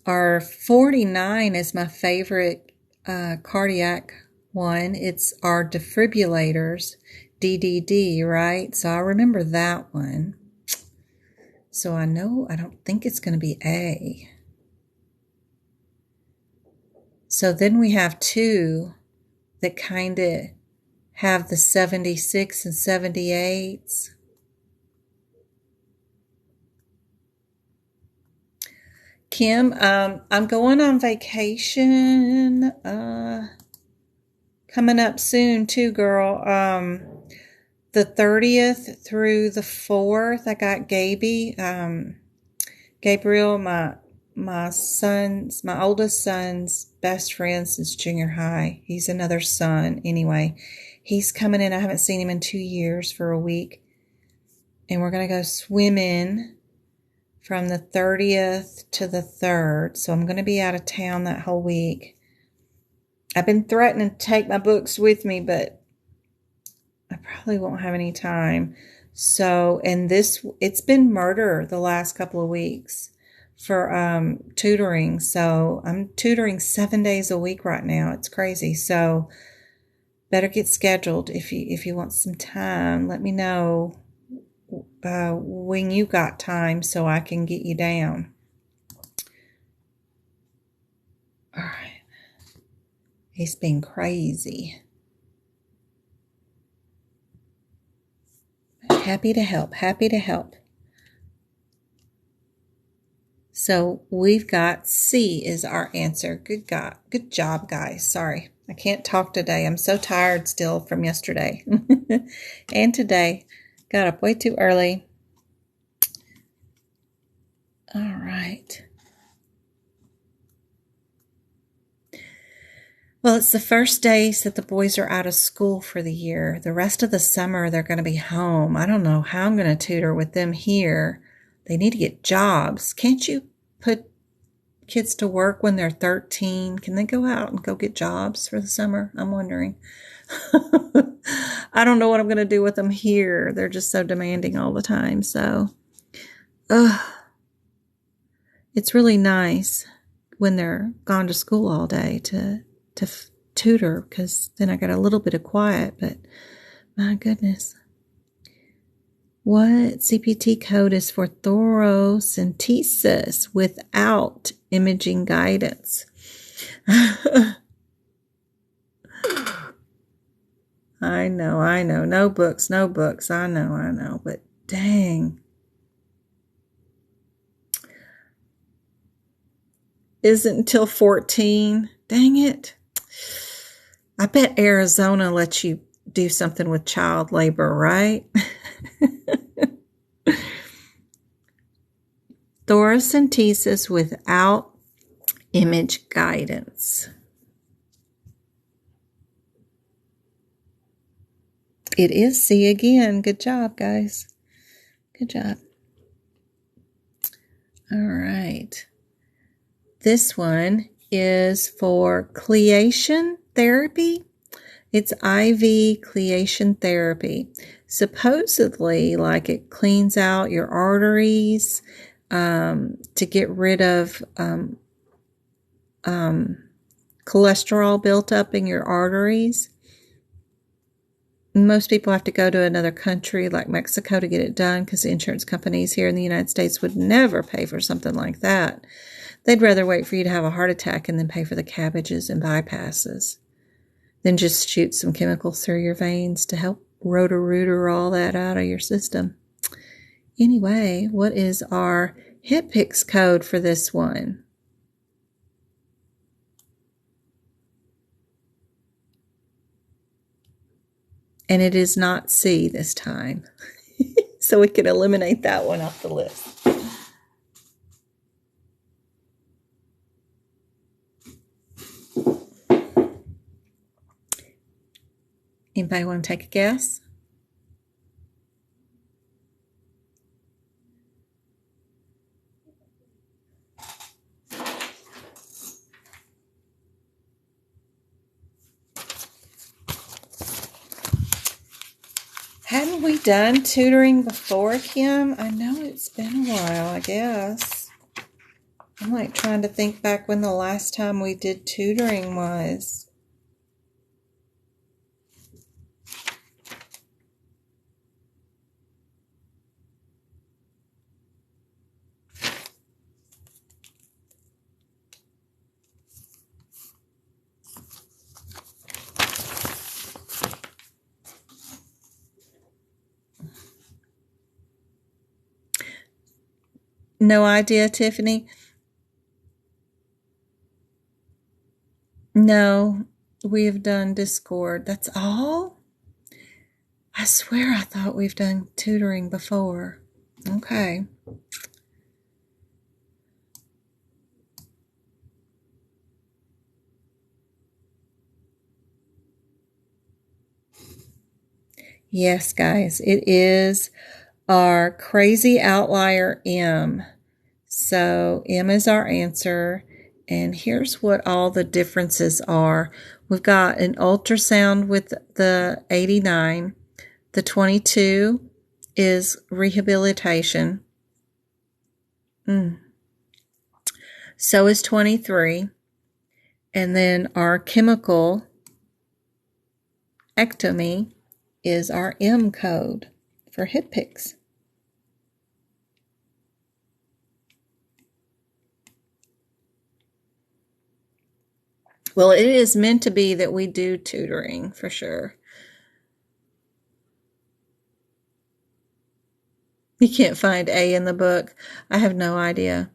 Our 49 is my favorite cardiac one. It's our defibrillators, DDD, right? So I remember that one. So I don't think it's going to be A. So then we have 2 that kind of have the 76 and 78s. Kim, I'm going on vacation coming up soon too, girl. the 30th through the 4th, I got Gabriel, my oldest son's best friend since junior high. He's another son anyway. He's coming in. I haven't seen him in 2 years for a week. And we're going to go swimming from the 30th to the 3rd. So I'm going to be out of town that whole week. I've been threatening to take my books with me, but I probably won't have any time. So, and it's been murder the last couple of weeks for tutoring. So I'm tutoring 7 days a week right now. It's crazy. So better get scheduled if you want some time. Let me know when you got time so I can get you down. All right. It's been crazy. Happy to help. Happy to help. So we've got C is our answer. Good job, guys. Sorry, I can't talk today. I'm so tired still from yesterday. And today. Got up way too early. All right. Well, it's the first days that the boys are out of school for the year. The rest of the summer, they're going to be home. I don't know how I'm going to tutor with them here. They need to get jobs. Can't you put kids to work when they're 13? Can they go out and go get jobs for the summer? I'm wondering. I don't know what I'm going to do with them here. They're just so demanding all the time. So, it's really nice when they're gone to school all day to tutor, because then I got a little bit of quiet, but my goodness. What CPT code is for Thoroscentesis without imaging guidance? I know. No books. I know. But dang. Isn't until 14. Dang it. I bet Arizona lets you do something with child labor, right? Thoroscentesis without image guidance. It is C again. Good job, guys. Good job. All right. This one is for chelation therapy. It's IV chelation therapy. Supposedly, like, it cleans out your arteries to get rid of cholesterol built up in your arteries. Most people have to go to another country like Mexico to get it done because the insurance companies here in the United States would never pay for something like that. They'd rather wait for you to have a heart attack and then pay for the cabbages and bypasses than just shoot some chemicals through your veins to help rotor-rooter all that out of your system. Anyway, what is our HitPix code for this one? And it is not C this time. So we can eliminate that one off the list. Anybody want to take a guess? Hadn't we done tutoring before, Kim? I know it's been a while, I guess. I'm like trying to think back when the last time we did tutoring was. No idea, Tiffany? No, we have done Discord. That's all? I swear I thought we've done tutoring before. Okay. Yes, guys, it is our crazy outlier M. So M is our answer. And here's what all the differences are. We've got an ultrasound with the 89. The 22 is rehabilitation. So is 23. And then our chemical ectomy is our M code for hip picks. Well, it is meant to be that we do tutoring for sure. You can't find A in the book. I have no idea.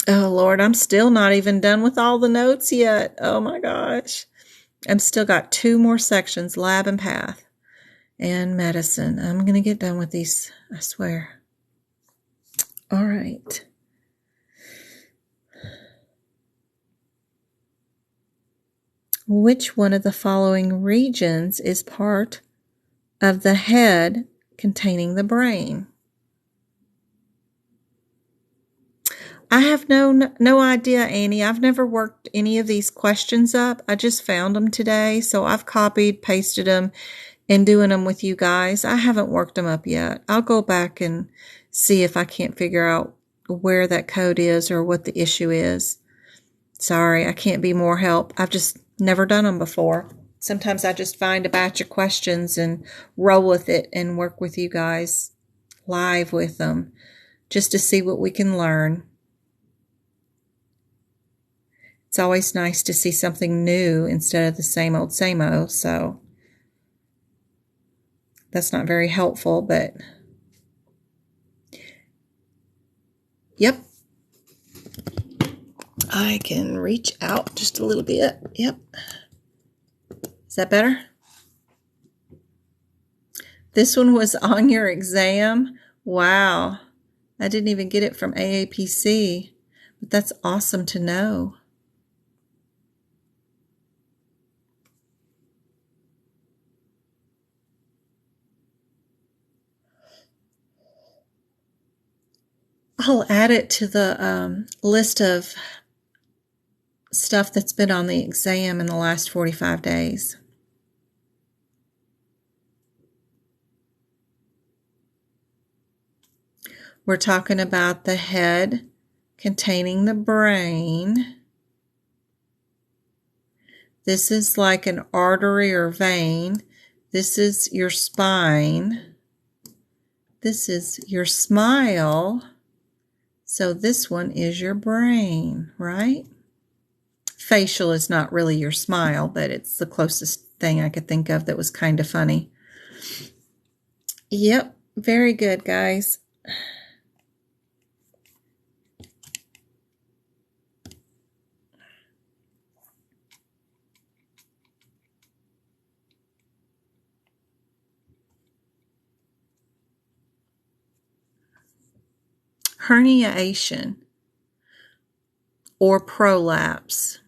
Oh, Lord, I'm still not even done with all the notes yet. Oh, my gosh. I've still got 2 more sections, lab and path and medicine. I'm going to get done with these, I swear. All right. Which one of the following regions is part of the head containing the brain? I have no idea, Annie. I've never worked any of these questions up. I just found them today, so I've copied, pasted them, and doing them with you guys. I haven't worked them up yet. I'll go back and see if I can't figure out where that code is or what the issue is. Sorry, I can't be more help. I've just never done them before. Sometimes I just find a batch of questions and roll with it and work with you guys live with them just to see what we can learn. It's always nice to see something new instead of the same old, so that's not very helpful, but yep. I can reach out just a little bit. Yep. Is that better? This one was on your exam. Wow. I didn't even get it from AAPC, but that's awesome to know. I'll add it to the list of stuff that's been on the exam in the last 45 days. We're talking about the head containing the brain. This is like an artery or vein. This is your spine. This is your smile. So this one is your brain, right? Facial is not really your smile, but it's the closest thing I could think of that was kind of funny. Yep, very good, guys. Herniation or prolapse.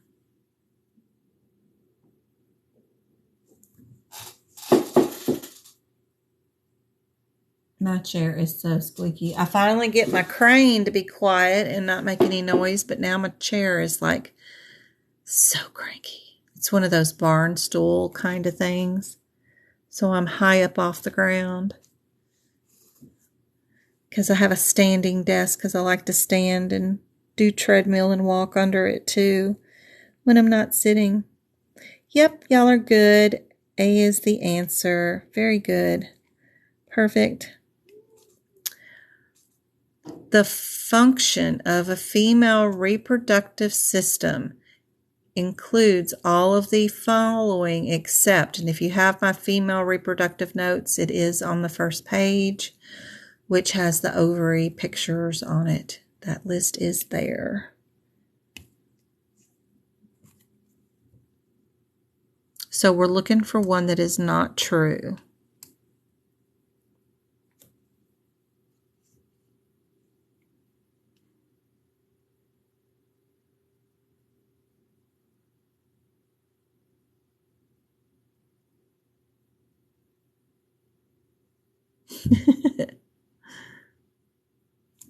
My chair is so squeaky. I finally get my crane to be quiet and not make any noise, but now my chair is like so cranky. It's one of those barn stool kind of things. So I'm high up off the ground because I have a standing desk because I like to stand and do treadmill and walk under it too when I'm not sitting. Yep, y'all are good. A is the answer. Very good. Perfect. The function of a female reproductive system includes all of the following except, and if you have my female reproductive notes, it is on the first page, which has the ovary pictures on it. That list is there. So we're looking for one that is not true.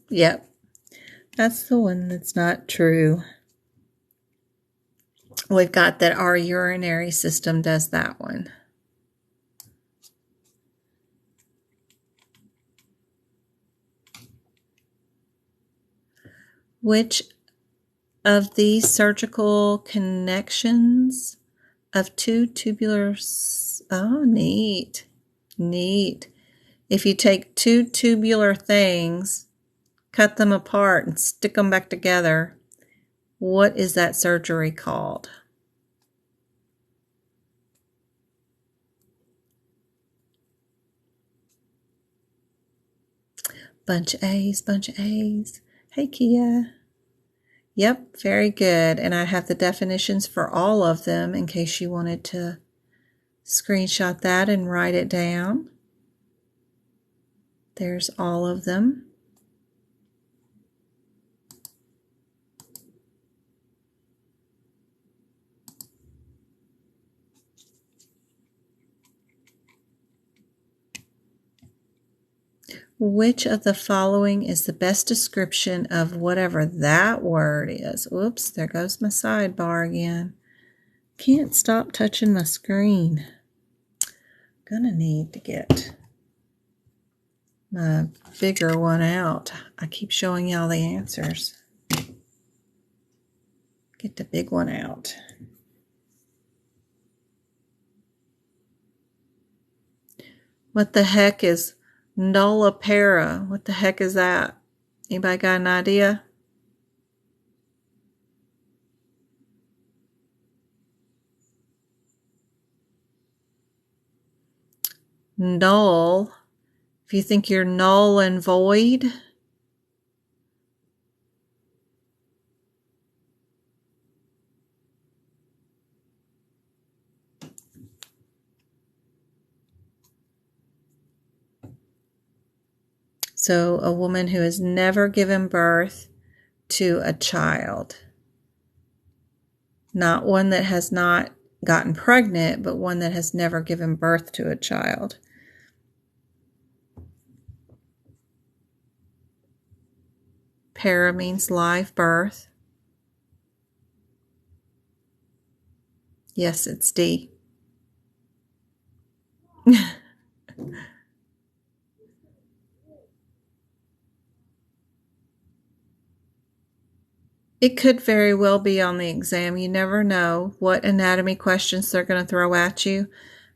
Yep, that's the one that's not true. We've got that our urinary system does that one. Which of these surgical connections of two tubular... Oh, neat. Neat. If you take two tubular things, cut them apart and stick them back together, what is that surgery called? Bunch of A's, bunch of A's. Hey, Kia. Yep, very good. And I have the definitions for all of them in case you wanted to screenshot that and write it down. There's all of them. Which of the following is the best description of whatever that word is? Oops, there goes my sidebar again. Can't stop touching my screen. Gonna need to get my bigger one out. I keep showing y'all the answers. Get the big one out. What the heck is nullipara? What the heck is that? Anybody got an idea? Null. If you think you're null and void. So a woman who has never given birth to a child. Not one that has not gotten pregnant, but one that has never given birth to a child. Para means live birth. Yes, it's D. It could very well be on the exam. You never know what anatomy questions they're going to throw at you.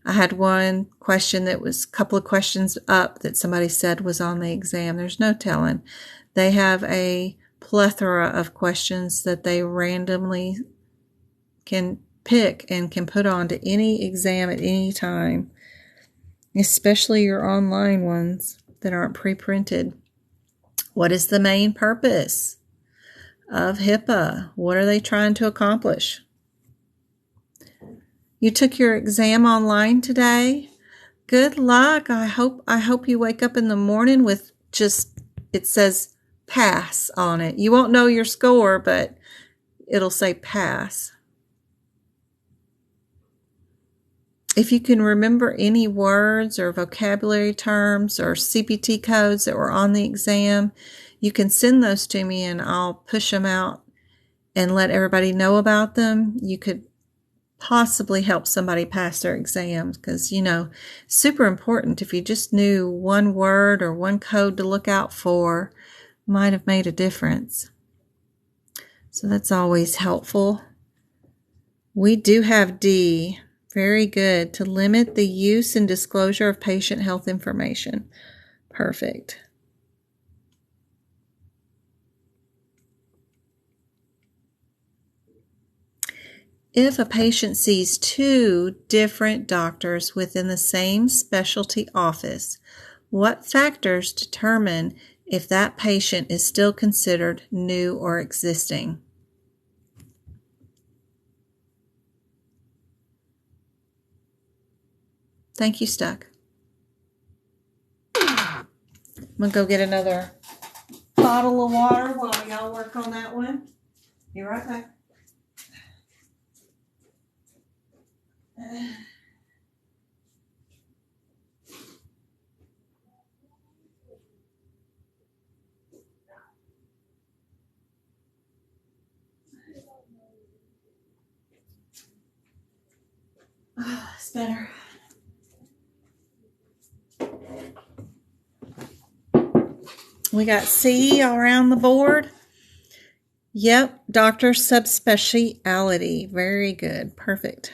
I had one question that was a couple of questions up that somebody said was on the exam. There's no telling. They have a plethora of questions that they randomly can pick and can put onto any exam at any time, especially your online ones that aren't pre-printed. What is the main purpose of HIPAA? What are they trying to accomplish? You took your exam online today. Good luck. I hope you wake up in the morning with just, it says pass on it. You won't know your score, but it'll say pass. If you can remember any words or vocabulary terms or CPT codes that were on the exam, you can send those to me and I'll push them out and let everybody know about them. You could possibly help somebody pass their exams because, you know, super important. If you just knew one word or one code to look out for, might have made a difference. So that's always helpful. We do have D. Very good. To limit the use and disclosure of patient health information. Perfect. If a patient sees two different doctors within the same specialty office, what factors determine if that patient is still considered new or existing? Thank you, Stuck. I'm going to go get another bottle of water while y'all work on that one. Be right back. Oh, it's better. We got C all around the board. Yep, doctor subspecialty. Very good. Perfect.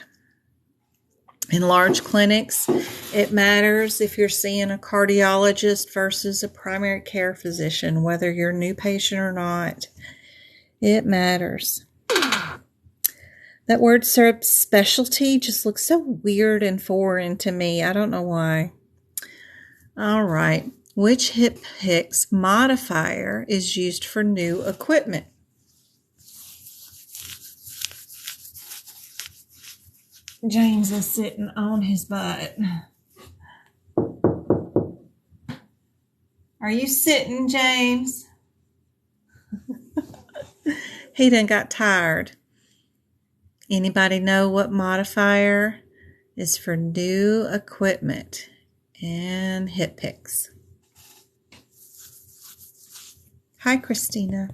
In large clinics, it matters if you're seeing a cardiologist versus a primary care physician, whether you're a new patient or not. It matters. That word subspecialty just looks so weird and foreign to me. I don't know why. All right. Which HIPHICS modifier is used for new equipment? James is sitting on his butt. Are you sitting, James? He done got tired. Anybody know what modifier is for new equipment and HIPHICS? Hi, Christina.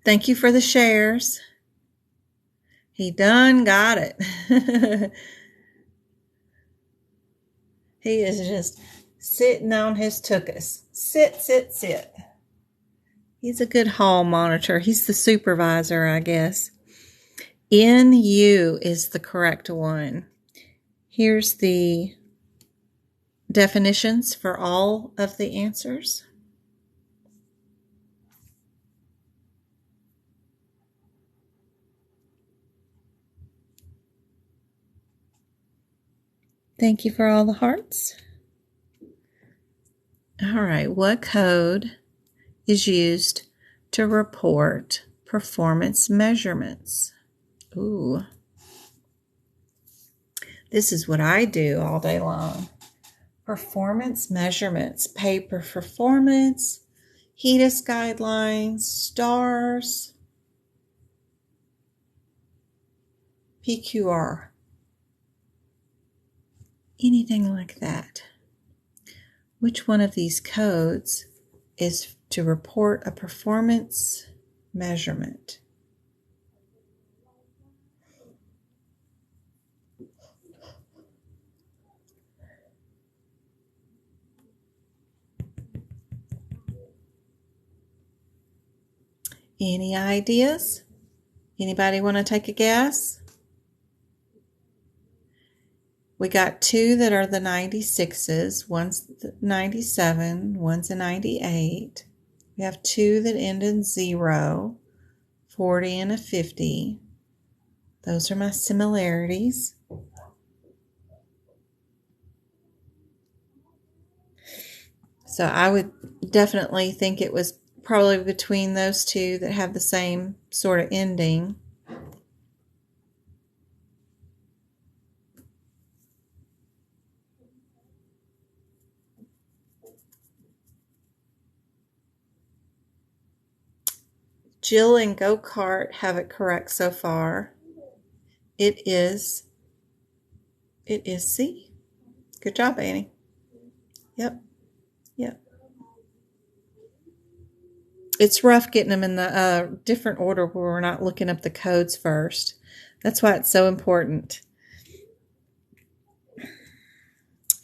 Thank you for the shares. He done got it. He is just sitting on his tuchus. Sit, sit, sit. He's a good hall monitor. He's the supervisor, I guess. NU is the correct one. Here's the definitions for all of the answers. Thank you for all the hearts. All right, what code is used to report performance measurements? Ooh. This is what I do all day long. Performance measurements, pay per performance, HEDIS guidelines, STARS, PQR. Anything like that. Which one of these codes is to report a performance measurement? Any ideas? Anybody want to take a guess? We got two that are the 96s. One's the 97, one's a 98. We have two that end in 0, 40 and a 50. Those are my similarities. So I would definitely think it was probably between those two that have the same sort of ending. Jill and Go-Kart have it correct so far. It is C. Good job, Annie. Yep. It's rough getting them in the different order where we're not looking up the codes first. That's why it's so important.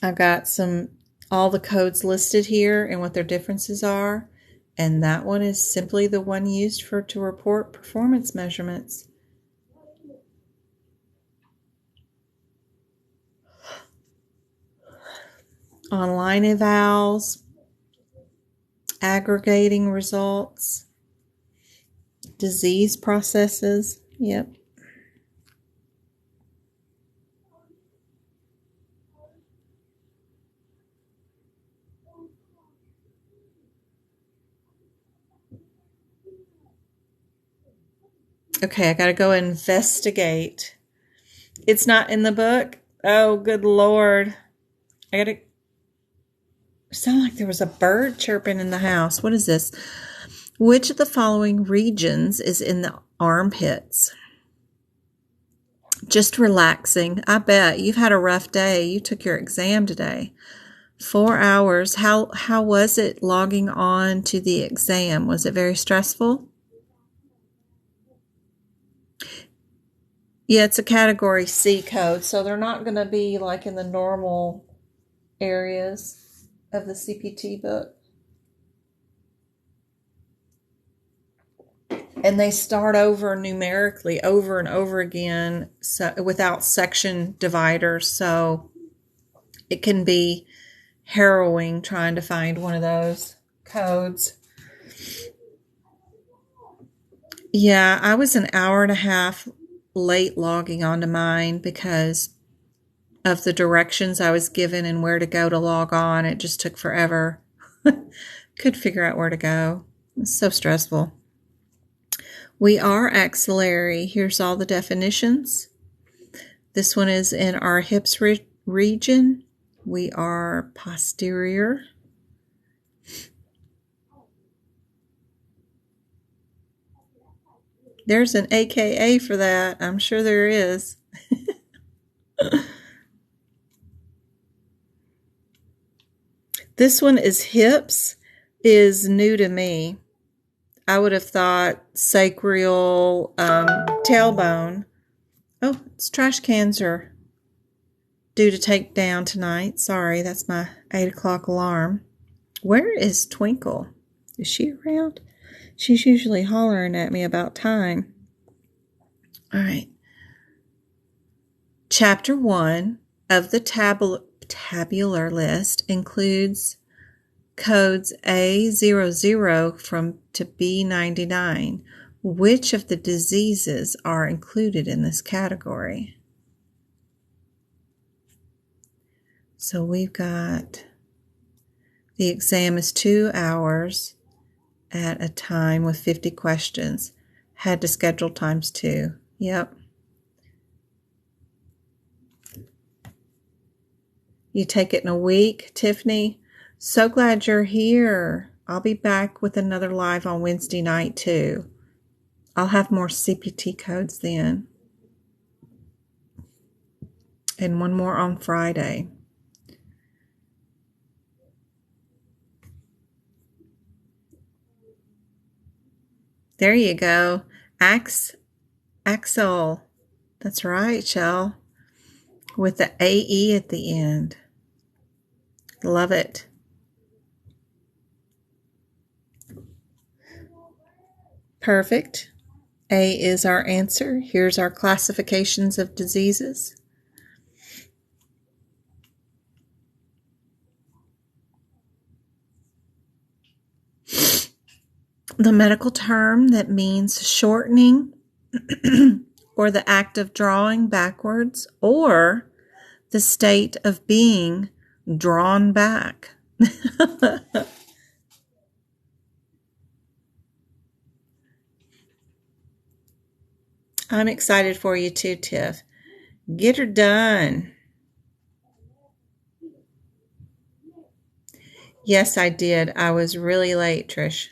I've got all the codes listed here and what their differences are. And that one is simply the one used to report performance measurements. Online evals, aggregating results, disease processes. Yep. Okay, I got to go investigate. It's not in the book? Oh, good Lord. I got to... Sound like there was a bird chirping in the house. What is this? Which of the following regions is in the armpits? Just relaxing. I bet you've had a rough day. You took your exam today. 4 hours. How was it logging on to the exam? Was it very stressful? Yeah, it's a category C code, so they're not going to be like in the normal areas of the CPT book. And they start over numerically over and over again, so without section dividers, so it can be harrowing trying to find one of those codes. Yeah, I was an hour and a half late logging onto mine because of the directions I was given and where to go to log on. It just took forever. Could figure out where to go. It's so stressful. We are axillary. Here's all the definitions. This one is in our hips region. We are posterior. There's an AKA for that. I'm sure there is. This one is hips, is new to me. I would have thought sacral, tailbone. Oh, it's trash cans are due to take down tonight. Sorry, that's my 8 o'clock alarm. Where is Twinkle? Is she around? She's usually hollering at me about time. All right. Chapter 1 of the tabular list includes codes A00 to B99. Which of the diseases are included in this category? So we've got, the exam is 2 hours at a time with 50 questions. Had to schedule times 2. Yep. You take it in a week, Tiffany? So glad you're here. I'll be back with another live on Wednesday night too. I'll have more CPT codes then. And one more on Friday. There you go. Axel. That's right, Shell. With the AE at the end. Love it. Perfect. A is our answer. Here's our classifications of diseases. The medical term that means shortening or the act of drawing backwards or the state of being drawn back. I'm excited for you too, Tiff. Get her done. Yes, I did. I was really late, Trish.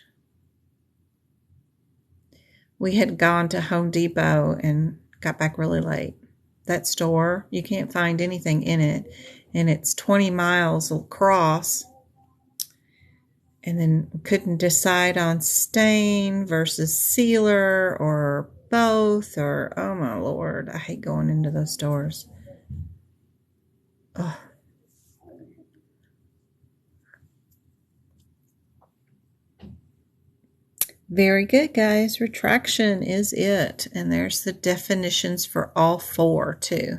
We had gone to Home Depot and got back really late. That store, you can't find anything in it. And it's 20 miles across. And then couldn't decide on stain versus sealer or both. Or, oh my Lord, I hate going into those stores. Ugh. Very good, guys. Retraction is it. And there's the definitions for all 4, too.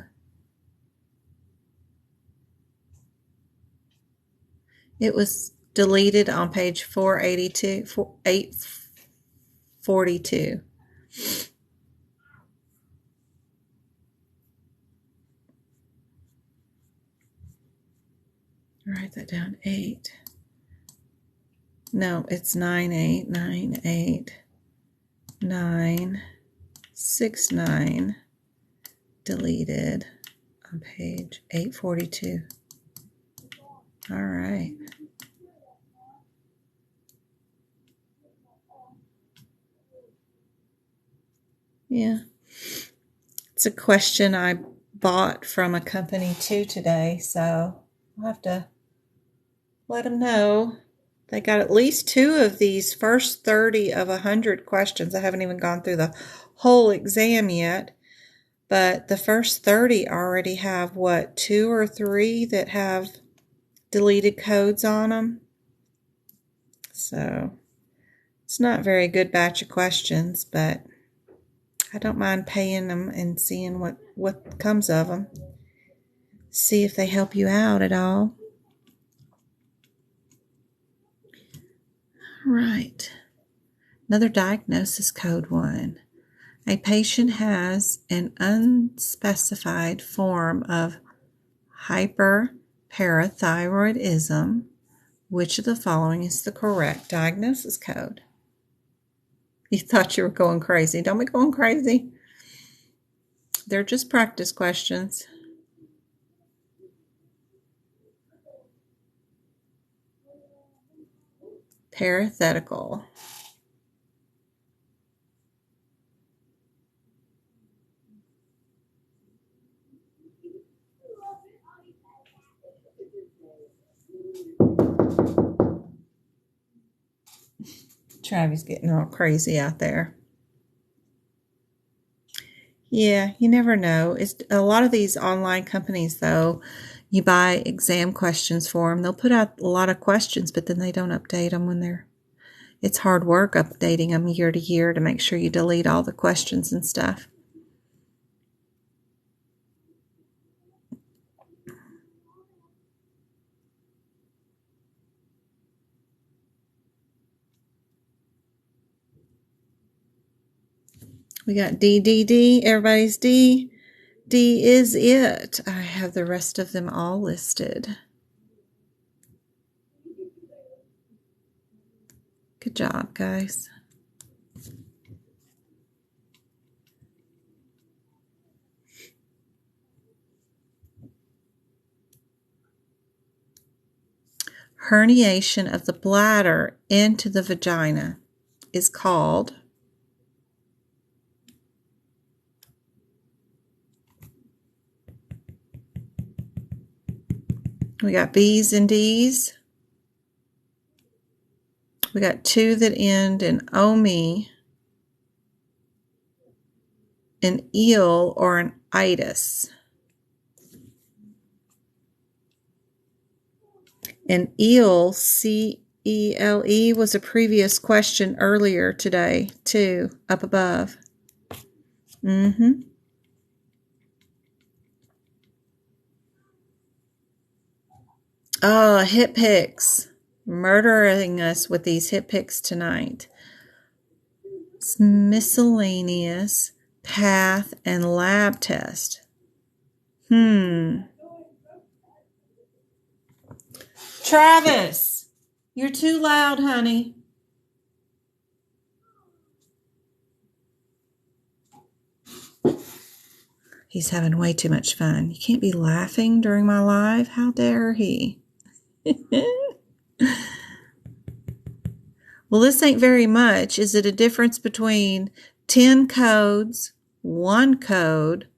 It was deleted on page 842. Write that down. 8. No, it's 9, 8, 9, 8, 9, 69 deleted on page 842. All right. Yeah. It's a question I bought from a company too today, so I'll have to let them know. They got at least 2 of these first 30 of 100 questions. I haven't even gone through the whole exam yet, but the first 30 already have, what, 2 or 3 that have deleted codes on them. So it's not a very good batch of questions, but I don't mind paying them and seeing what comes of them. See if they help you out at all. Right. Another diagnosis code 1. A patient has an unspecified form of hyperparathyroidism. Which of the following is the correct diagnosis code? You thought you were going crazy. Don't be going crazy. They're just practice questions. Parenthetical. Travis getting all crazy out there. Yeah, you never know. It's a lot of these online companies, though. You buy exam questions for them. They'll put out a lot of questions, but then they don't update them when they're. It's hard work updating them year to year to make sure you delete all the questions and stuff. We got D, D, D. Everybody's D. D is it. I have the rest of them all listed. Good job, guys. Herniation of the bladder into the vagina is called. We got B's and D's. We got 2 that end in OMI, an eel or an itis. An eel, C-E-L-E, was a previous question earlier today, too, up above. Oh, hip picks. Murdering us with these hip picks tonight. It's miscellaneous path and lab test. Travis, you're too loud, honey. He's having way too much fun. You can't be laughing during my live. How dare he? Well, this ain't very much. Is it a difference between 10 codes, 1 code,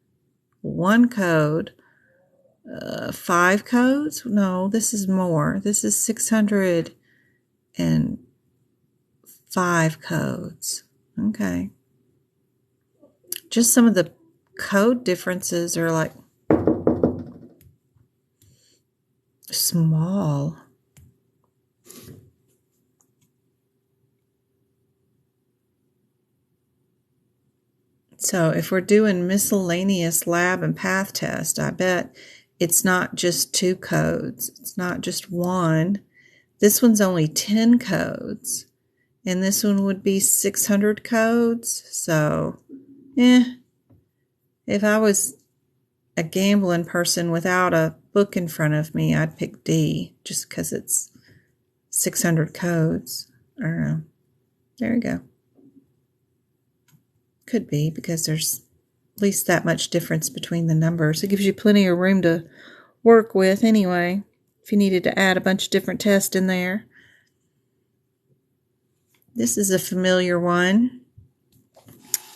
5 codes? No, this is more. This is 605 codes. Okay. Just some of the code differences are like small. So if we're doing miscellaneous lab and path test, I bet it's not just 2 codes. It's not just 1. This one's only 10 codes. And this one would be 600 codes. So, if I was a gambling person without a book in front of me, I'd pick D just because it's 600 codes. I don't know. There we go. Could be, because there's at least that much difference between the numbers. It gives you plenty of room to work with anyway, if you needed to add a bunch of different tests in there. This is a familiar one.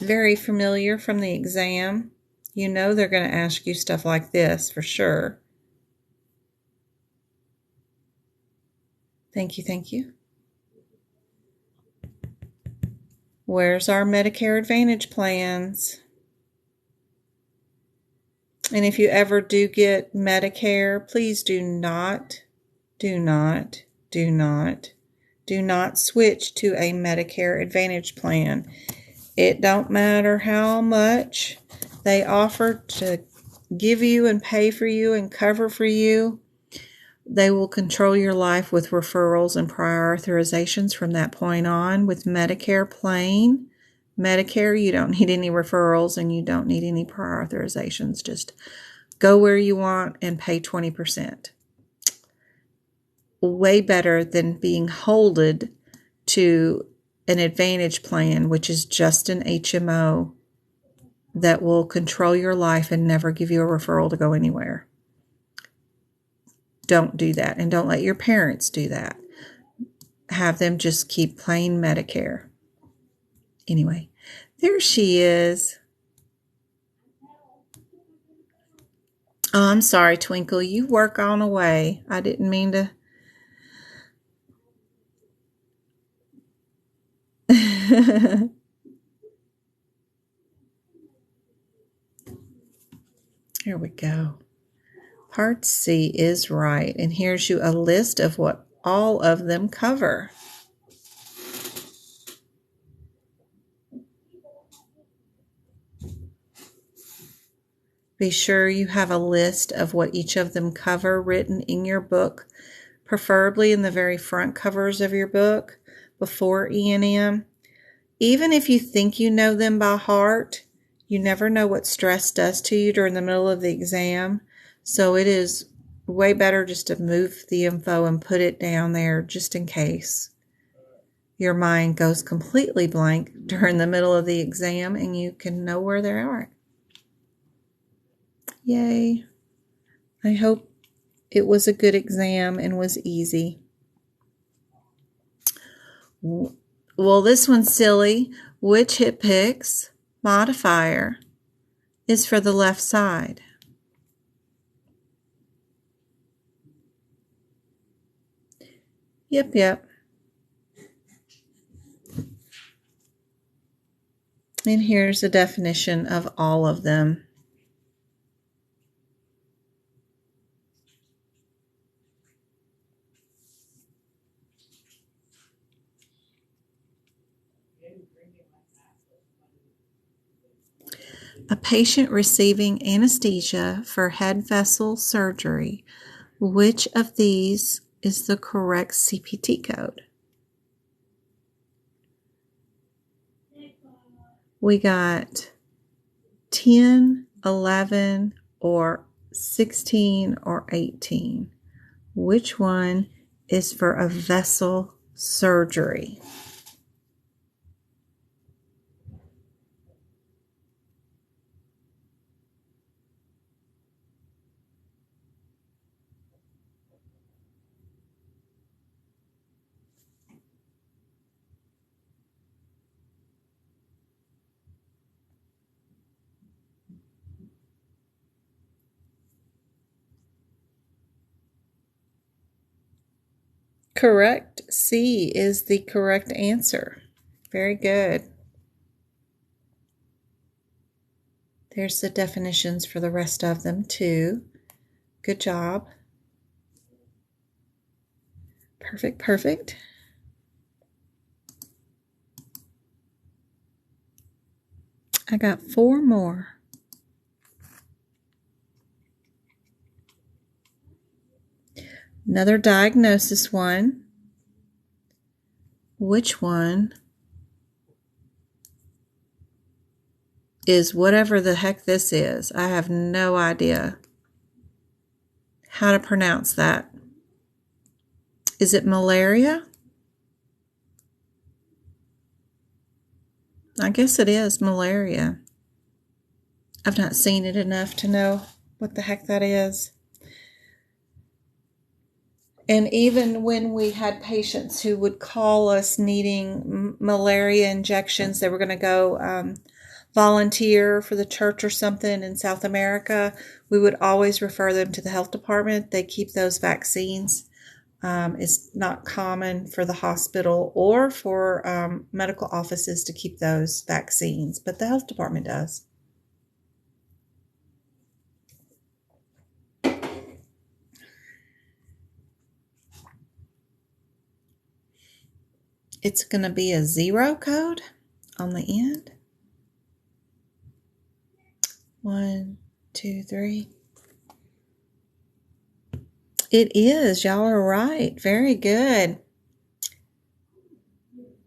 Very familiar from the exam. You know they're going to ask you stuff like this for sure. Thank you, thank you. Where's our Medicare Advantage plans? And if you ever do get Medicare, please do not switch to a Medicare Advantage plan. It don't matter how much they offer to give you and pay for you and cover for you. They will control your life with referrals and prior authorizations from that point on. With Medicare plain, Medicare, you don't need any referrals and you don't need any prior authorizations. Just go where you want and pay 20%. Way better than being holded to an Advantage plan, which is just an HMO that will control your life and never give you a referral to go anywhere. Don't do that, and don't let your parents do that. Have them just keep plain Medicare. Anyway, there she is. Oh, I'm sorry, Twinkle. You work on away. I didn't mean to. Here we go. Part C is right, and here's you a list of what all of them cover. Be sure you have a list of what each of them cover written in your book, preferably in the very front covers of your book before E&M. Even if you think you know them by heart, you never know what stress does to you during the middle of the exam. So it is way better just to move the info and put it down there just in case your mind goes completely blank during the middle of the exam and you can know where they are. Yay. I hope it was a good exam and was easy. Well, this one's silly. Which HitPix modifier is for the left side? Yep. And here's a definition of all of them. A patient receiving anesthesia for head vessel surgery. Which of these is the correct CPT code? We got 10, 11, or 16, or 18. Which one is for a vessel surgery? Correct. C is the correct answer. Very good. There's the definitions for the rest of them too. Good job. Perfect. I got 4 more. Another diagnosis one. Which one is whatever the heck this is? I have no idea how to pronounce that. Is it malaria? I guess it is malaria. I've not seen it enough to know what the heck that is. And even when we had patients who would call us needing malaria injections, they were going to go volunteer for the church or something in South America, we would always refer them to the health department. They keep those vaccines. It's not common for the hospital or for medical offices to keep those vaccines, but the health department does. It's going to be a 0 code on the end. 1, 2, 3. It is. Y'all are right. Very good.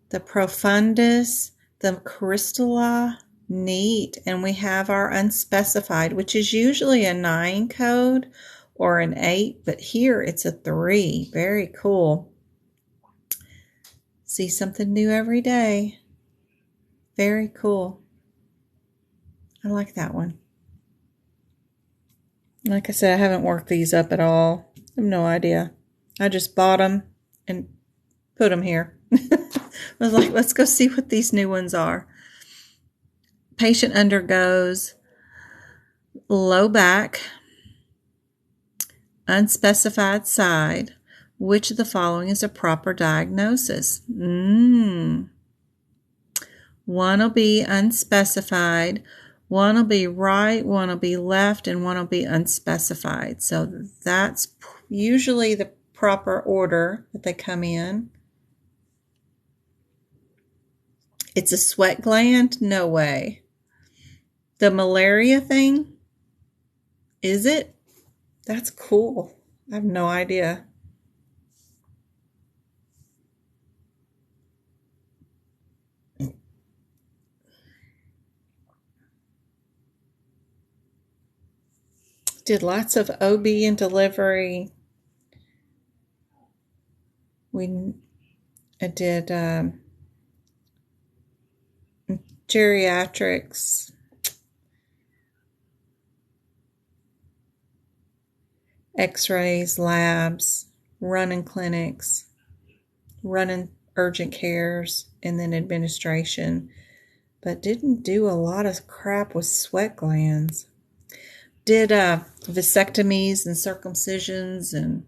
The profundus, the crystalla, neat. And we have our unspecified, which is usually a 9 code or an 8, but here it's a 3. Very cool. See something new every day. Very cool. I like that one. Like I said, I haven't worked these up at all. I have no idea. I just bought them and put them here. I was like, let's go see what these new ones are. Patient undergoes low back, unspecified side. Which of the following is a proper diagnosis? One will be unspecified, one will be right, one will be left, and one will be unspecified. So that's usually the proper order that they come in. It's a sweat gland? No way. The malaria thing? Is it? That's cool. I have no idea. Did lots of OB and delivery. I did geriatrics, x-rays, labs, running clinics, running urgent cares, and then administration, but didn't do a lot of crap with sweat glands. Did vasectomies and circumcisions and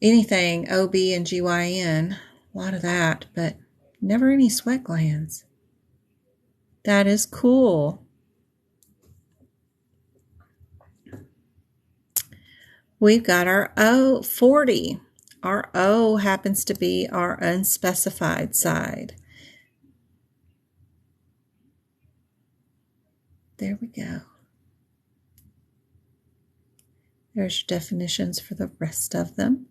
anything OB and GYN, a lot of that, but never any sweat glands. That is cool. We've got our O, 40. Our O happens to be our unspecified side. There we go. There's your definitions for the rest of them.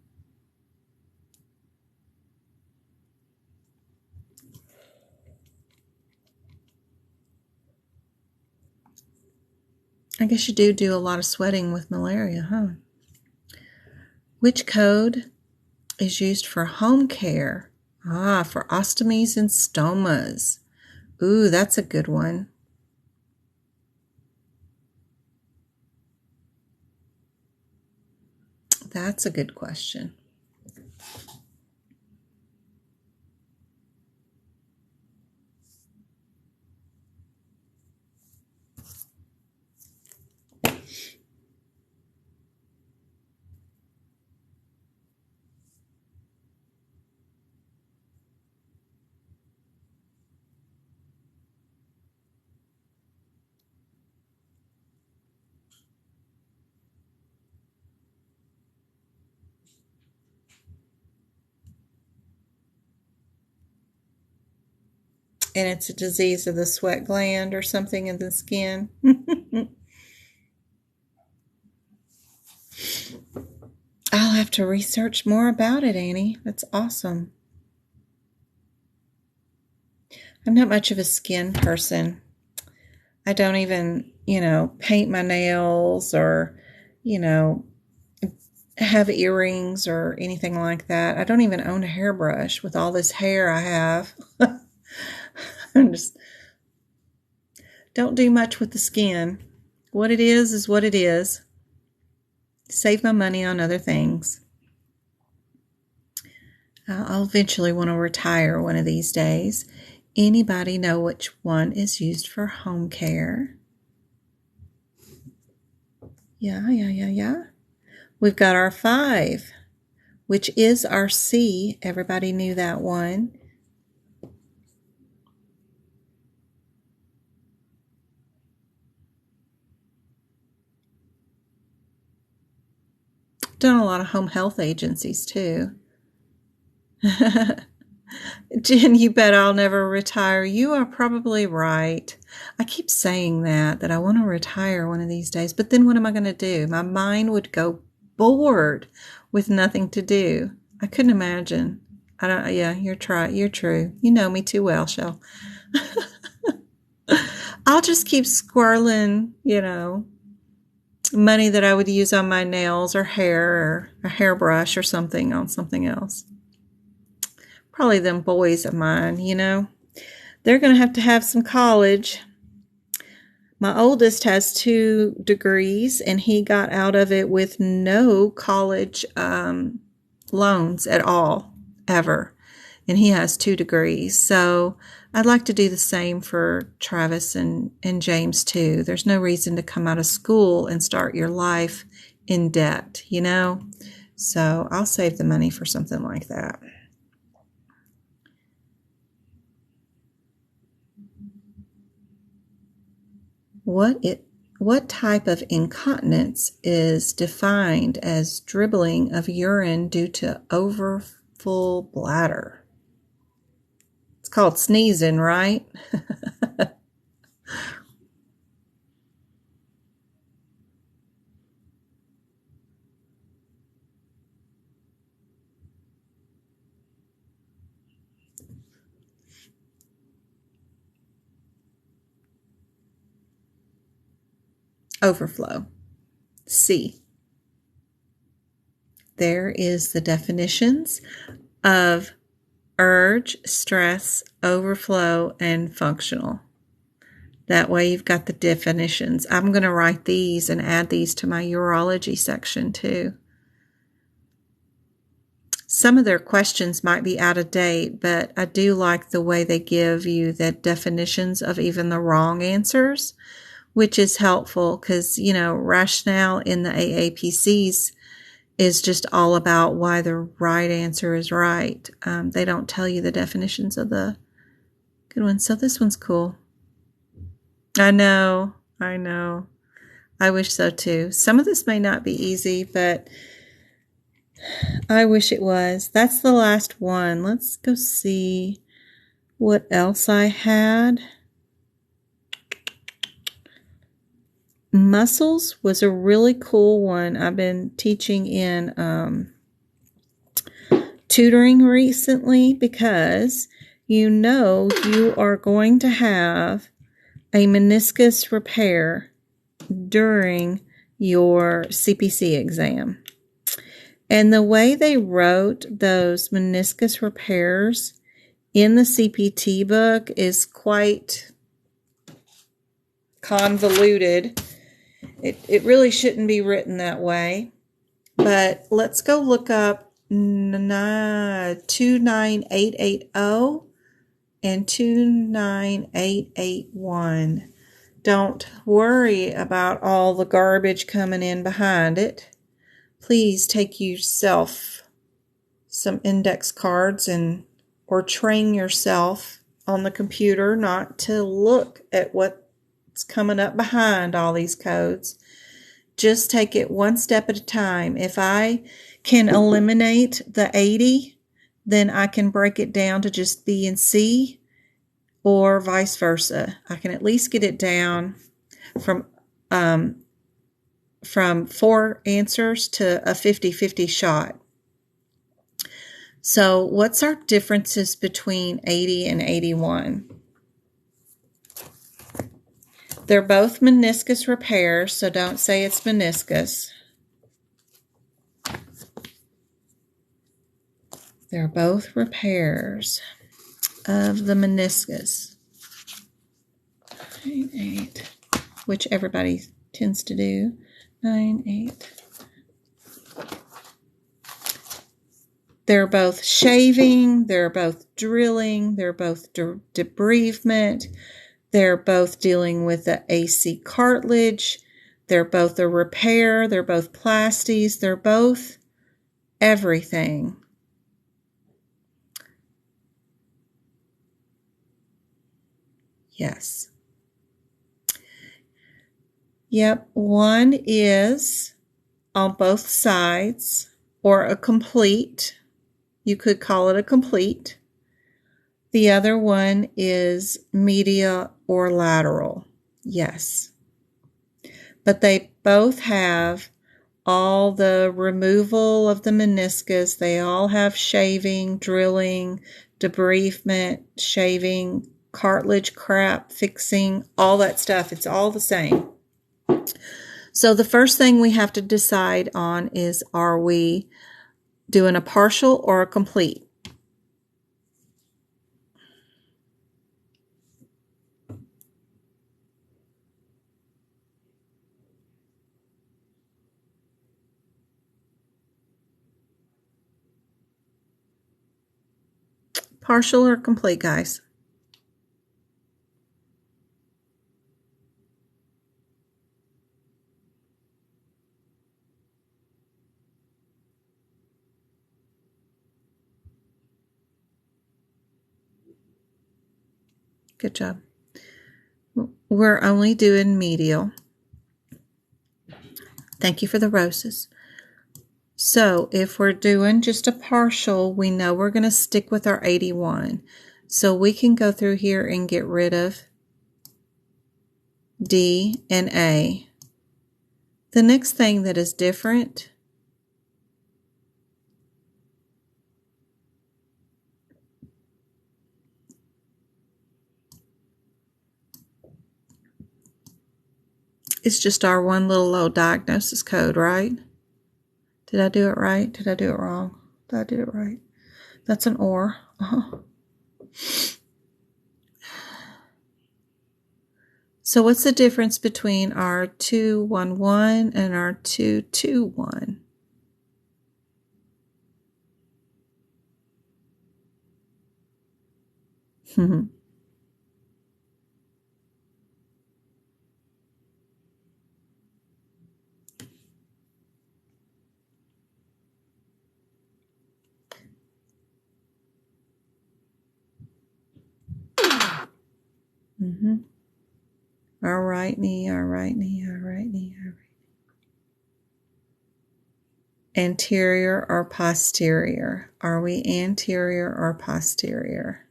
I guess you do a lot of sweating with malaria, huh? Which code is used for home care? For ostomies and stomas. Ooh, that's a good one. That's a good question. And it's a disease of the sweat gland or something in the skin. I'll have to research more about it, Annie. That's awesome. I'm not much of a skin person. I don't even, paint my nails or, have earrings or anything like that. I don't even own a hairbrush with all this hair I have. Just don't do much with the skin. What it is what it is. Save my money on other things. I'll eventually want to retire one of these days. Anybody know which one is used for home care? Yeah. We've got our 5, which is our C. Everybody knew that one. Done a lot of home health agencies too. Jen, you bet I'll never retire. You are probably right. I keep saying that I want to retire one of these days, but then what am I going to do? My mind would go bored with nothing to do. I couldn't imagine. Yeah, you're true. You know me too well, Shell. I'll just keep squirreling, money that I would use on my nails or hair or a hairbrush or something on something else. Probably them boys of mine, they're going to have some college. My oldest has 2 degrees, and he got out of it with no college loans at all, ever. And he has 2 degrees. So I'd like to do the same for Travis and James too. There's no reason to come out of school and start your life in debt, So I'll save the money for something like that. What type of incontinence is defined as dribbling of urine due to overfull bladder? It's called sneezing, right? Overflow. C. There is the definitions of urge, stress, overflow, and functional. That way you've got the definitions. I'm going to write these and add these to my urology section too. Some of their questions might be out of date, but I do like the way they give you the definitions of even the wrong answers, which is helpful because, rationale in the AAPCs is just all about why the right answer is right. They don't tell you the definitions of the good ones. So this one's cool. I know. I wish so too. Some of this may not be easy, but I wish it was. That's the last one. Let's go see what else I had. Muscles was a really cool one. I've been teaching in tutoring recently because you are going to have a meniscus repair during your CPC exam. And the way they wrote those meniscus repairs in the CPT book is quite convoluted. It really shouldn't be written that way. But let's go look up 29880 and 29881. Don't worry about all the garbage coming in behind it. Please take yourself some index cards or train yourself on the computer not to look at what's coming up behind all these codes. Just take it one step at a time. If I can eliminate the 80, then I can break it down to just B and C, or vice versa. I can at least get it down from 4 answers to a 50-50 shot. So what's our differences between 80 and 81? They're both meniscus repairs, so don't say it's meniscus. They're both repairs of the meniscus. 9, 8, which everybody tends to do. 9, 8. They're both shaving, they're both drilling, they're both debridement, they're both dealing with the AC cartilage, they're both a repair, they're both plasties, they're both everything. Yes. Yep, one is on both sides, or a complete. You could call it a complete. The other one is media or lateral. Yes. But they both have all the removal of the meniscus. They all have shaving, drilling, debridement, shaving, cartilage crap, fixing, all that stuff. It's all the same. So the first thing we have to decide on is, are we doing a partial or a complete? Partial or complete, guys? Good job. We're only doing medial. Thank you for the roses. So if we're doing just a partial, we know we're going to stick with our 81. So we can go through here and get rid of D and A. The next thing that is different is just our one little old diagnosis code, right? Did I do it right? Did I do it wrong? Did I do it right? That's an or. So what's the difference between our 211 and our 221? Our right knee, our right knee, our right knee, our right knee. Anterior or posterior? Are we anterior or posterior?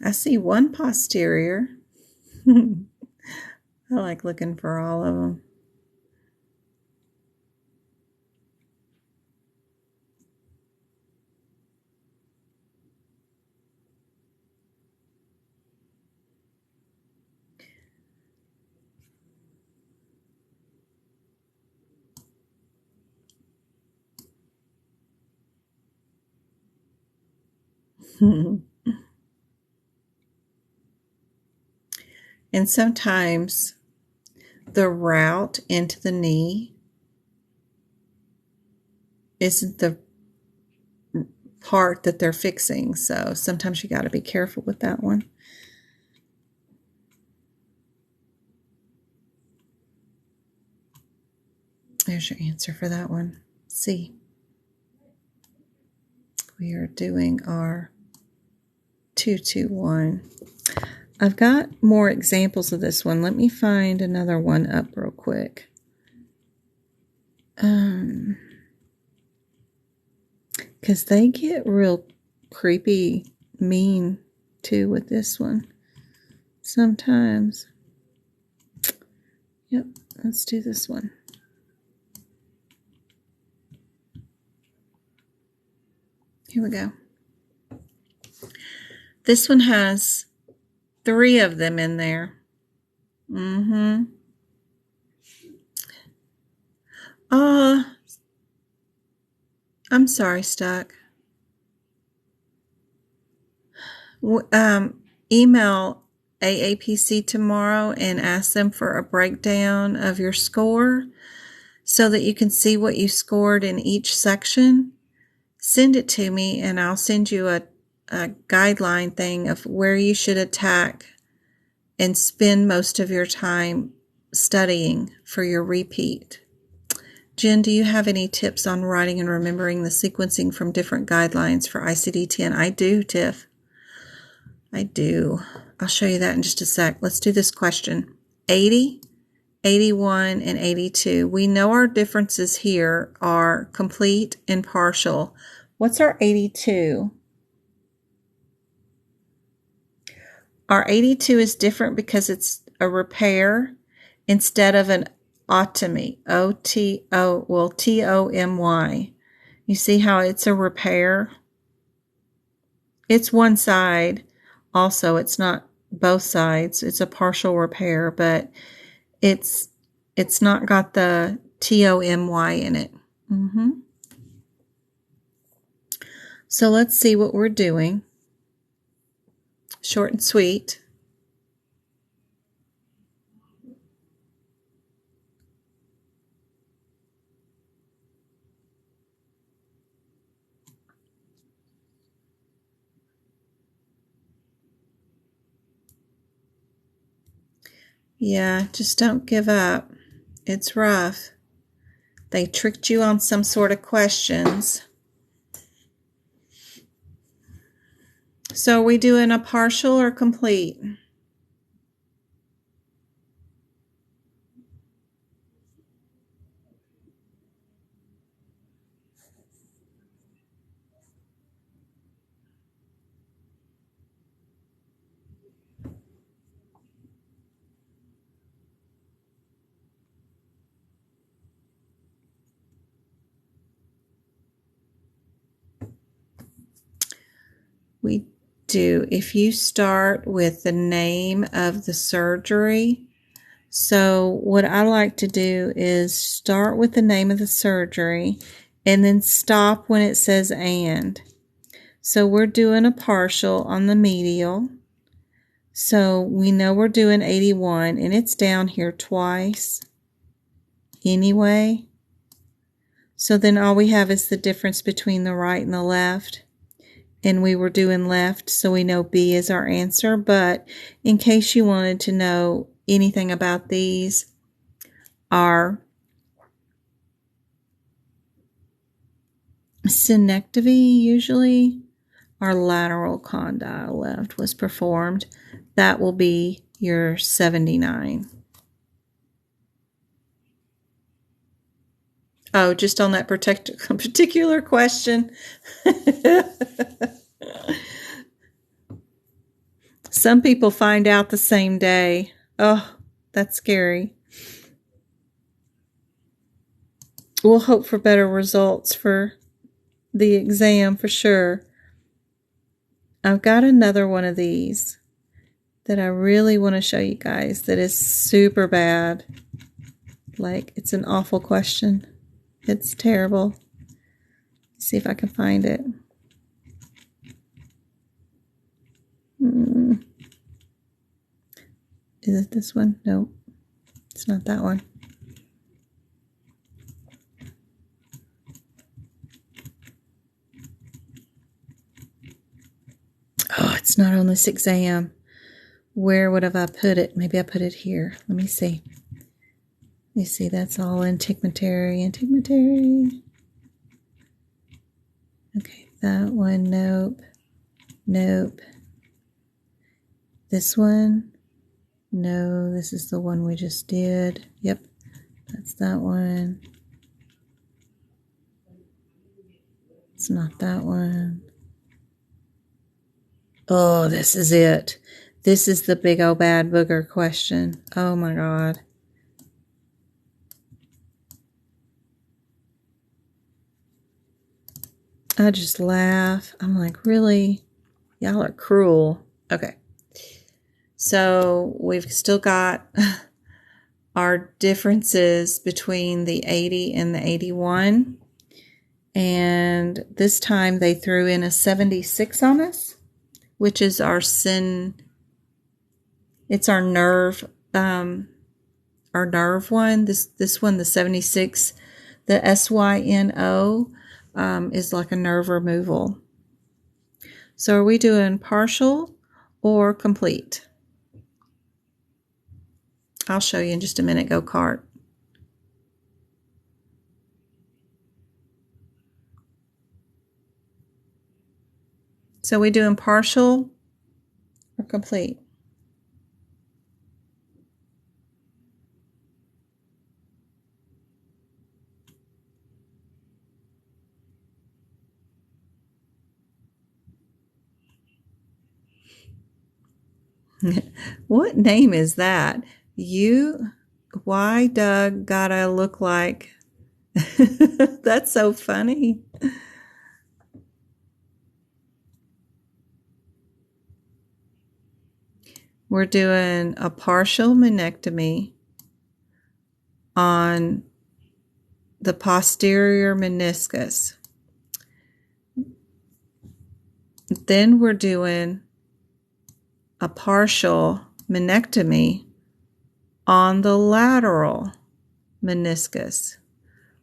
I see one posterior. I like looking for all of them. And sometimes the route into the knee isn't the part that they're fixing. So sometimes you got to be careful with that one. There's your answer for that one. C. We are doing our 221. I've got more examples of this one. Let me find another one up real quick. Because they get real creepy, mean too with this one sometimes. Yep, let's do this one. Here we go. This one has 3 of them in there. I'm sorry, Stuck. Email AAPC tomorrow and ask them for a breakdown of your score so that you can see what you scored in each section. Send it to me and I'll send you a guideline thing of where you should attack and spend most of your time studying for your repeat. Jen, do you have any tips on writing and remembering the sequencing from different guidelines for ICD-10? I do, Tiff. I do. I'll show you that in just a sec. Let's do this question. 80, 81, and 82. We know our differences here are complete and partial. What's our 82? Our 82 is different because it's a repair instead of an otomy. T-O-M-Y. You see how it's a repair? It's one side. Also, it's not both sides. It's a partial repair, but it's not got the T-O-M-Y in it. So let's see what we're doing. Short and sweet. Yeah, just don't give up. It's rough. They tricked you on some sort of questions. So are we doing a partial or complete? We do. If you start with the name of the surgery, so what I like to do is start with the name of the surgery and then stop when it says and. So we're doing a partial on the medial. So we know we're doing 81 and it's down here twice anyway. So then all we have is the difference between the right and the left. And we were doing left, so we know B is our answer. But in case you wanted to know anything about these, our synecdoche, usually our lateral condyle left was performed. That will be your 79. Oh, just on that particular question. Some people find out the same day. Oh, that's scary. We'll hope for better results for the exam for sure. I've got another one of these that I really want to show you guys that is super bad. Like, it's an awful question. It's terrible. Let's see if I can find it. Is it this one? No, it's not that one. Oh, it's not on this exam. Where would have I put it? Maybe I put it here. Let me see. You see, that's all integumentary. Okay, that one, nope. This one, no, this is the one we just did. Yep, that's that one. It's not that one. Oh, this is it. This is the big old bad booger question. Oh my God. I just laugh. I'm like, really? Y'all are cruel. Okay. So we've still got our differences between the 80 and the 81. And this time they threw in a 76 on us, which is our it's our nerve one. This one, the 76, the SYNO, is like a nerve removal. So are we doing partial or complete? I'll show you in just a minute. Go cart. So we doing partial or complete? What name is that? Why Doug gotta look like? That's so funny. We're doing a partial menectomy on the posterior meniscus. Then we're doing a partial menectomy on the lateral meniscus.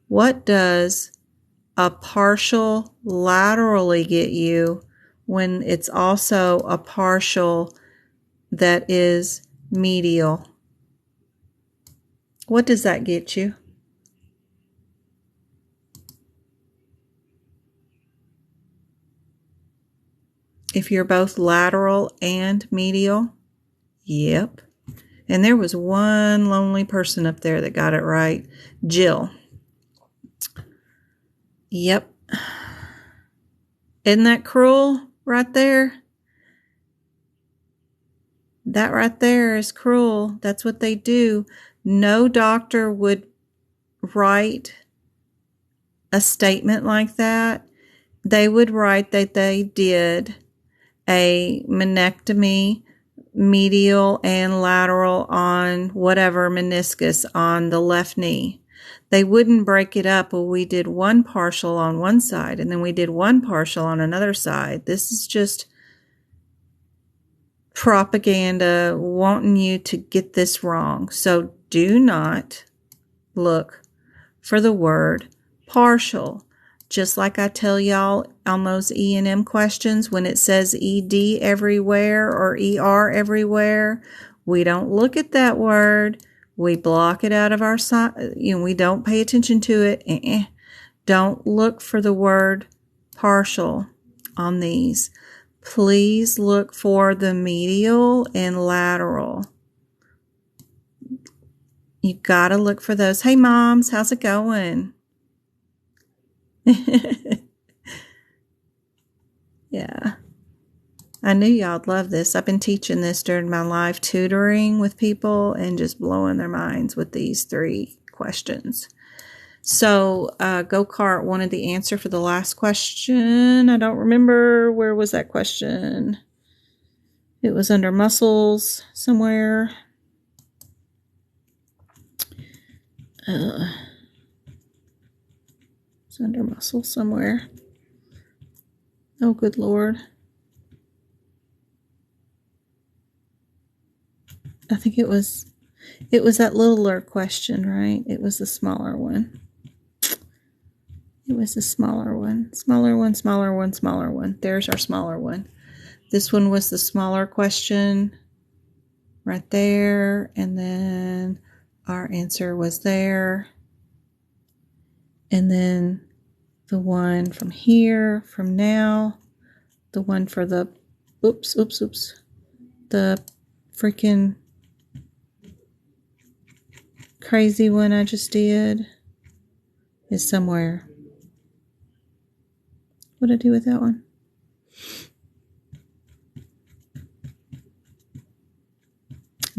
What does a partial laterally get you when it's also a partial that is medial? What does that get you? If you're both lateral and medial? Yep. And there was one lonely person up there that got it right. Jill. Yep. Isn't that cruel right there? That right there is cruel. That's what they do. No doctor would write a statement like that. They would write that they did a menectomy, medial and lateral on whatever meniscus on the left knee. They wouldn't break it up. Well, we did one partial on one side and then we did one partial on another side. This is just propaganda wanting you to get this wrong. So do not look for the word partial. Just like I tell y'all on those E&M questions, when it says ED everywhere or ER everywhere, we don't look at that word. We block it out of our sight. We don't pay attention to it. Don't look for the word partial on these. Please look for the medial and lateral. You gotta look for those. Hey, moms, how's it going? Yeah. I knew y'all'd love this. I've been teaching this during my live tutoring with people and just blowing their minds with these 3 questions. So, Go-Kart wanted the answer for the last question. I don't remember. Where was that question? It was under muscles somewhere. It's under muscles somewhere. Oh, good Lord. I think it was that littler question, right? It was the smaller one. It was the smaller one. Smaller one, smaller one, smaller one. There's our smaller one. This one was the smaller question right there. And then our answer was there. And then the one from here, from now, the one for the, the freaking crazy one I just did is somewhere. What did I do with that one?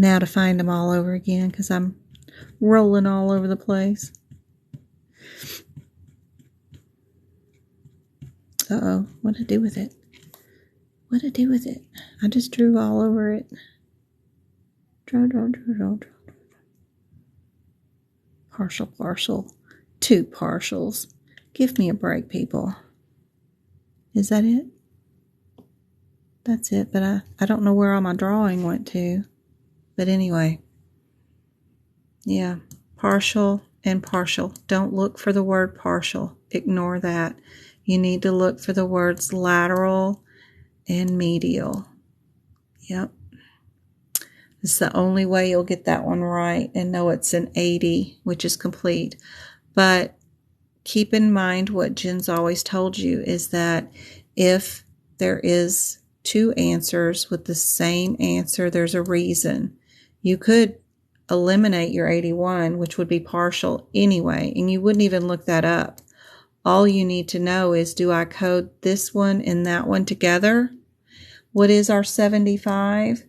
Now to find them all over again because I'm rolling all over the place. Uh-oh, what did I do with it? What did I do with it? I just drew all over it. Draw. Partial. 2 partials. Give me a break, people. Is that it? That's it, but I don't know where all my drawing went to. But anyway. Yeah, partial and partial. Don't look for the word partial. Ignore that. You need to look for the words lateral and medial. Yep. It's the only way you'll get that one right and know it's an 80, which is complete. But keep in mind what Jen's always told you is that if there is 2 answers with the same answer, there's a reason. You could eliminate your 81, which would be partial anyway, and you wouldn't even look that up. All you need to know is, do I code this one and that one together? What is our 75?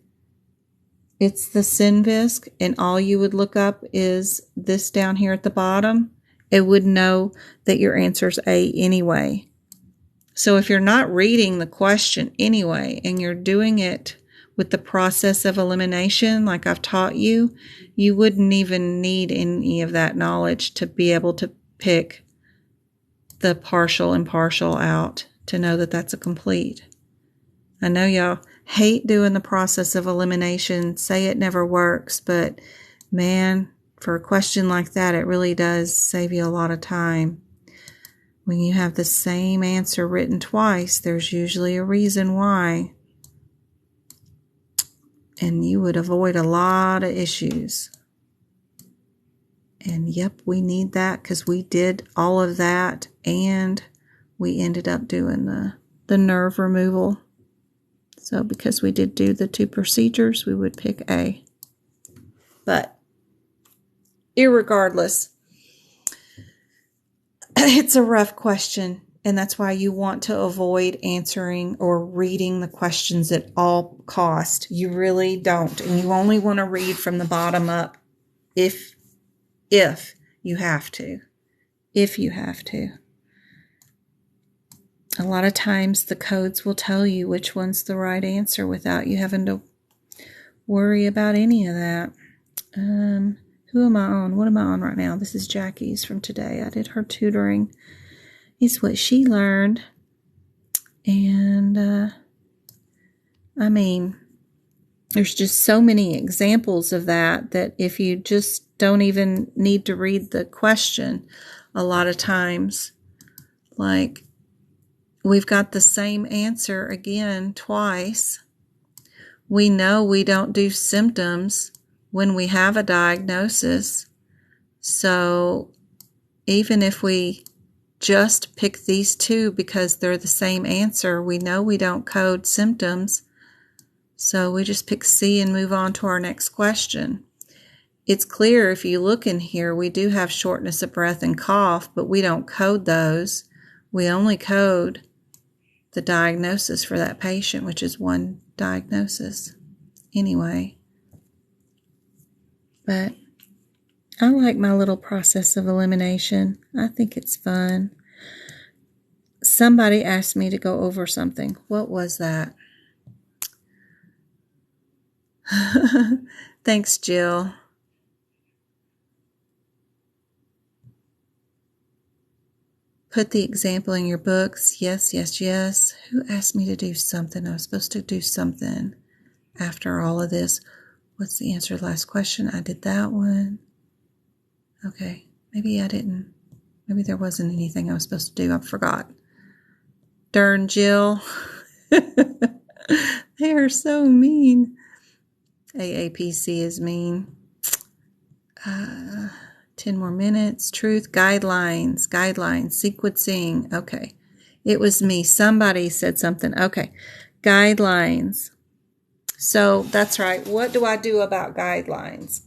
It's the Synvisc, and all you would look up is this down here at the bottom. It would know that your answer's A anyway. So if you're not reading the question anyway, and you're doing it with the process of elimination, like I've taught you, you wouldn't even need any of that knowledge to be able to pick the partial and partial out to know that that's a complete. I know y'all hate doing the process of elimination, say it never works, but man, for a question like that, it really does save you a lot of time. When you have the same answer written twice, there's usually a reason why. And you would avoid a lot of issues. And yep, we need that because we did all of that and we ended up doing the nerve removal. So because we did do the 2 procedures, we would pick A. But irregardless, it's a rough question. And that's why you want to avoid answering or reading the questions at all cost. You really don't. And you only want to read from the bottom up if you have to. If you have to. A lot of times the codes will tell you which one's the right answer without you having to worry about any of that. Who am I on? What am I on right now? This is Jackie's from today. I did her tutoring. It's what she learned. And, I mean, there's just so many examples of that if you just don't even need to read the question a lot of times, like, we've got the same answer again twice. We know we don't do symptoms when we have a diagnosis. So even if we just pick these 2 because they're the same answer, we know we don't code symptoms. So we just pick C and move on to our next question. It's clear if you look in here, we do have shortness of breath and cough, but we don't code those. We only code the diagnosis for that patient, which is 1 diagnosis anyway. But I like my little process of elimination. I think it's fun. Somebody asked me to go over something. What was that? Thanks, Jill. Put the example in your books. Yes. Who asked me to do something? I was supposed to do something after all of this. What's the answer to the last question? I did that one. Okay. Maybe I didn't. Maybe there wasn't anything I was supposed to do. I forgot. Darn Jill. They are so mean. AAPC is mean. 10 more minutes. Truth, guidelines, sequencing. Okay. It was me. Somebody said something. Okay. Guidelines. So that's right. What do I do about guidelines?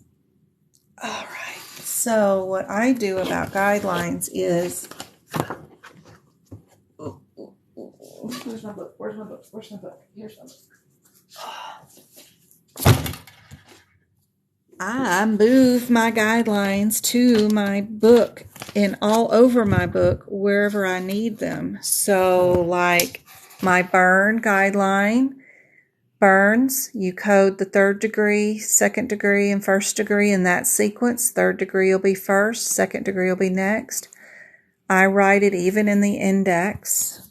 All right. So what I do about guidelines is... Where's my book? Here's my book. I move my guidelines to my book and all over my book wherever I need them. So like my burn guideline, burns, you code the 3rd degree, 2nd degree, and 1st degree in that sequence. 3rd degree will be first, 2nd degree will be next. I write it even in the index.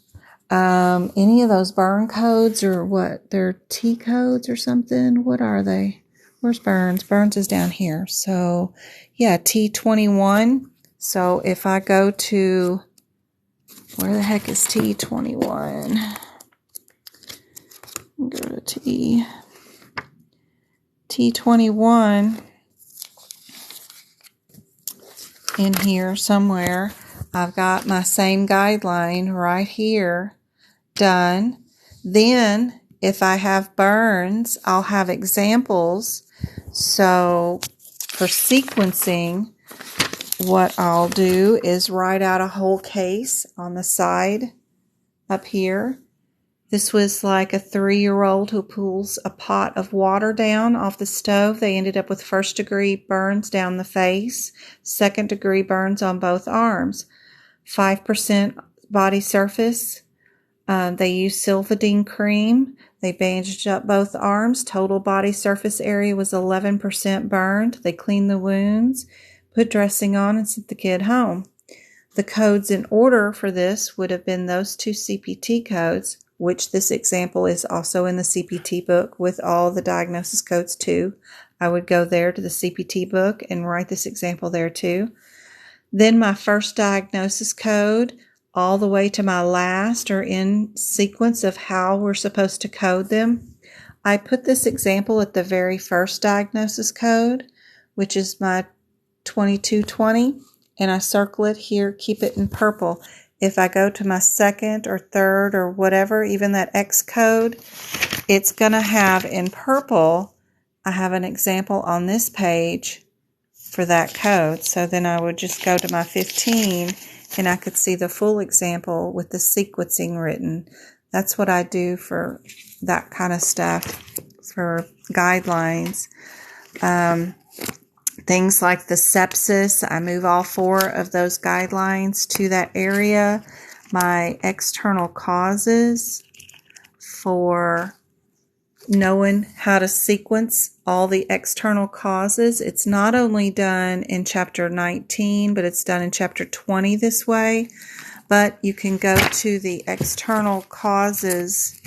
Any of those burn codes or what? They're T codes or something? What are they? Where's Burns? Burns is down here. So, yeah, T21. So if I go to, where the heck is T21? Go to T21 in here somewhere. I've got my same guideline right here done. Then if I have burns, I'll have examples. So for sequencing, what I'll do is write out a whole case on the side up here. This was like a 3-year-old who pulls a pot of water down off the stove. They ended up with 1st degree burns down the face, 2nd degree burns on both arms, 5% body surface. They used Silvadene cream. They bandaged up both arms. Total body surface area was 11% burned. They cleaned the wounds, put dressing on, and sent the kid home. The codes in order for this would have been those 2 CPT codes, which this example is also in the CPT book with all the diagnosis codes too. I would go there to the CPT book and write this example there too. Then my first diagnosis code all the way to my last are in sequence of how we're supposed to code them. I put this example at the very first diagnosis code, which is my 2220, and I circle it here, keep it in purple. If I go to my 2nd or 3rd or whatever, even that X code, it's going to have in purple, I have an example on this page for that code. So then I would just go to my 15 and I could see the full example with the sequencing written. That's what I do for that kind of stuff, for guidelines. Things like the sepsis, I move all 4 of those guidelines to that area. My external causes, for knowing how to sequence all the external causes. It's not only done in chapter 19, but it's done in chapter 20 this way. But you can go to the external causes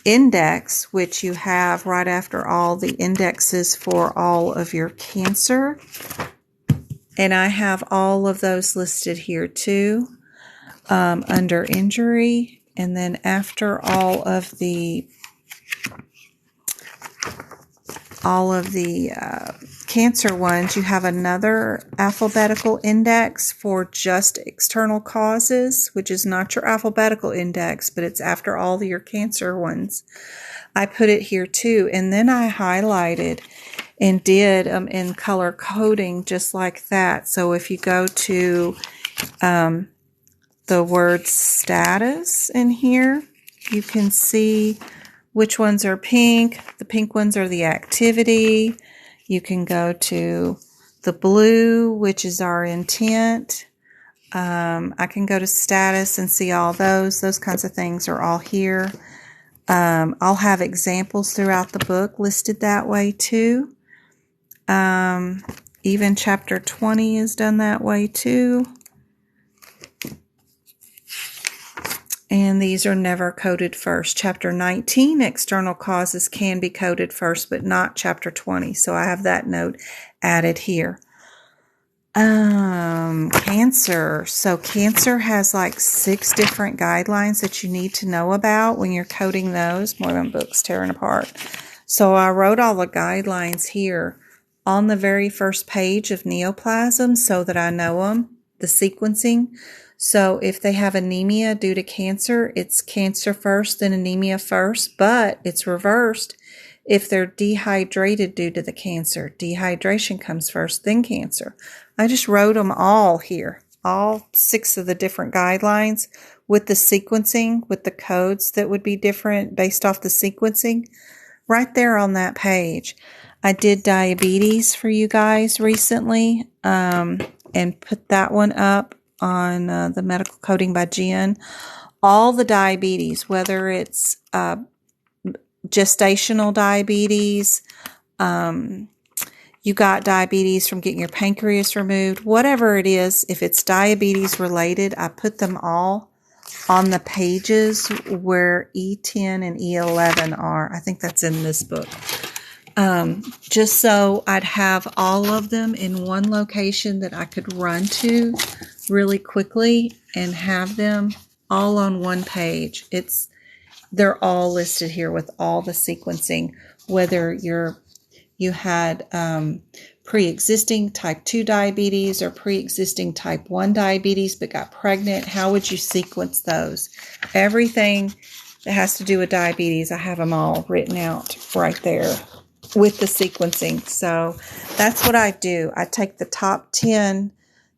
index, which you have right after all the indexes for all of your cancer. And I have all of those listed here too, under injury. And then after all of the cancer ones, you have another alphabetical index for just external causes, which is not your alphabetical index, but it's after all your cancer ones. I put it here too, and then I highlighted and did in color coding just like that. So if you go to the word status in here, you can see which ones are pink. The pink ones are the activity. You can go to the blue, which is our intent. I can go to status and see all those. Those kinds of things are all here. I'll have examples throughout the book listed that way too. Even chapter 20 is done that way too. And these are never coded first. Chapter 19, external causes can be coded first, but not chapter 20. So I have that note added here. Cancer. So cancer has like 6 different guidelines that you need to know about when you're coding those. More than books tearing apart. So I wrote all the guidelines here on the very first page of neoplasm so that I know them, the sequencing. So if they have anemia due to cancer, it's cancer first, then anemia first, but it's reversed if they're dehydrated due to the cancer. Dehydration comes first, then cancer. I just wrote them all here, all 6 of the different guidelines with the sequencing, with the codes that would be different based off the sequencing, right there on that page. I did diabetes for you guys recently, and put that one up on the medical coding by Jen. All the diabetes, whether it's gestational diabetes, you got diabetes from getting your pancreas removed, whatever it is, if it's diabetes related, I put them all on the pages where E10 and E11 are. I think that's in this book. Just so I'd have all of them in one location that I could run to really quickly and have them all on one page. They're all listed here with all the sequencing, whether you had pre-existing type 2 diabetes or pre-existing type 1 diabetes but got pregnant. How would you sequence those? Everything that has to do with diabetes, I have them all written out right there with the sequencing. So that's what I do. I take the top 10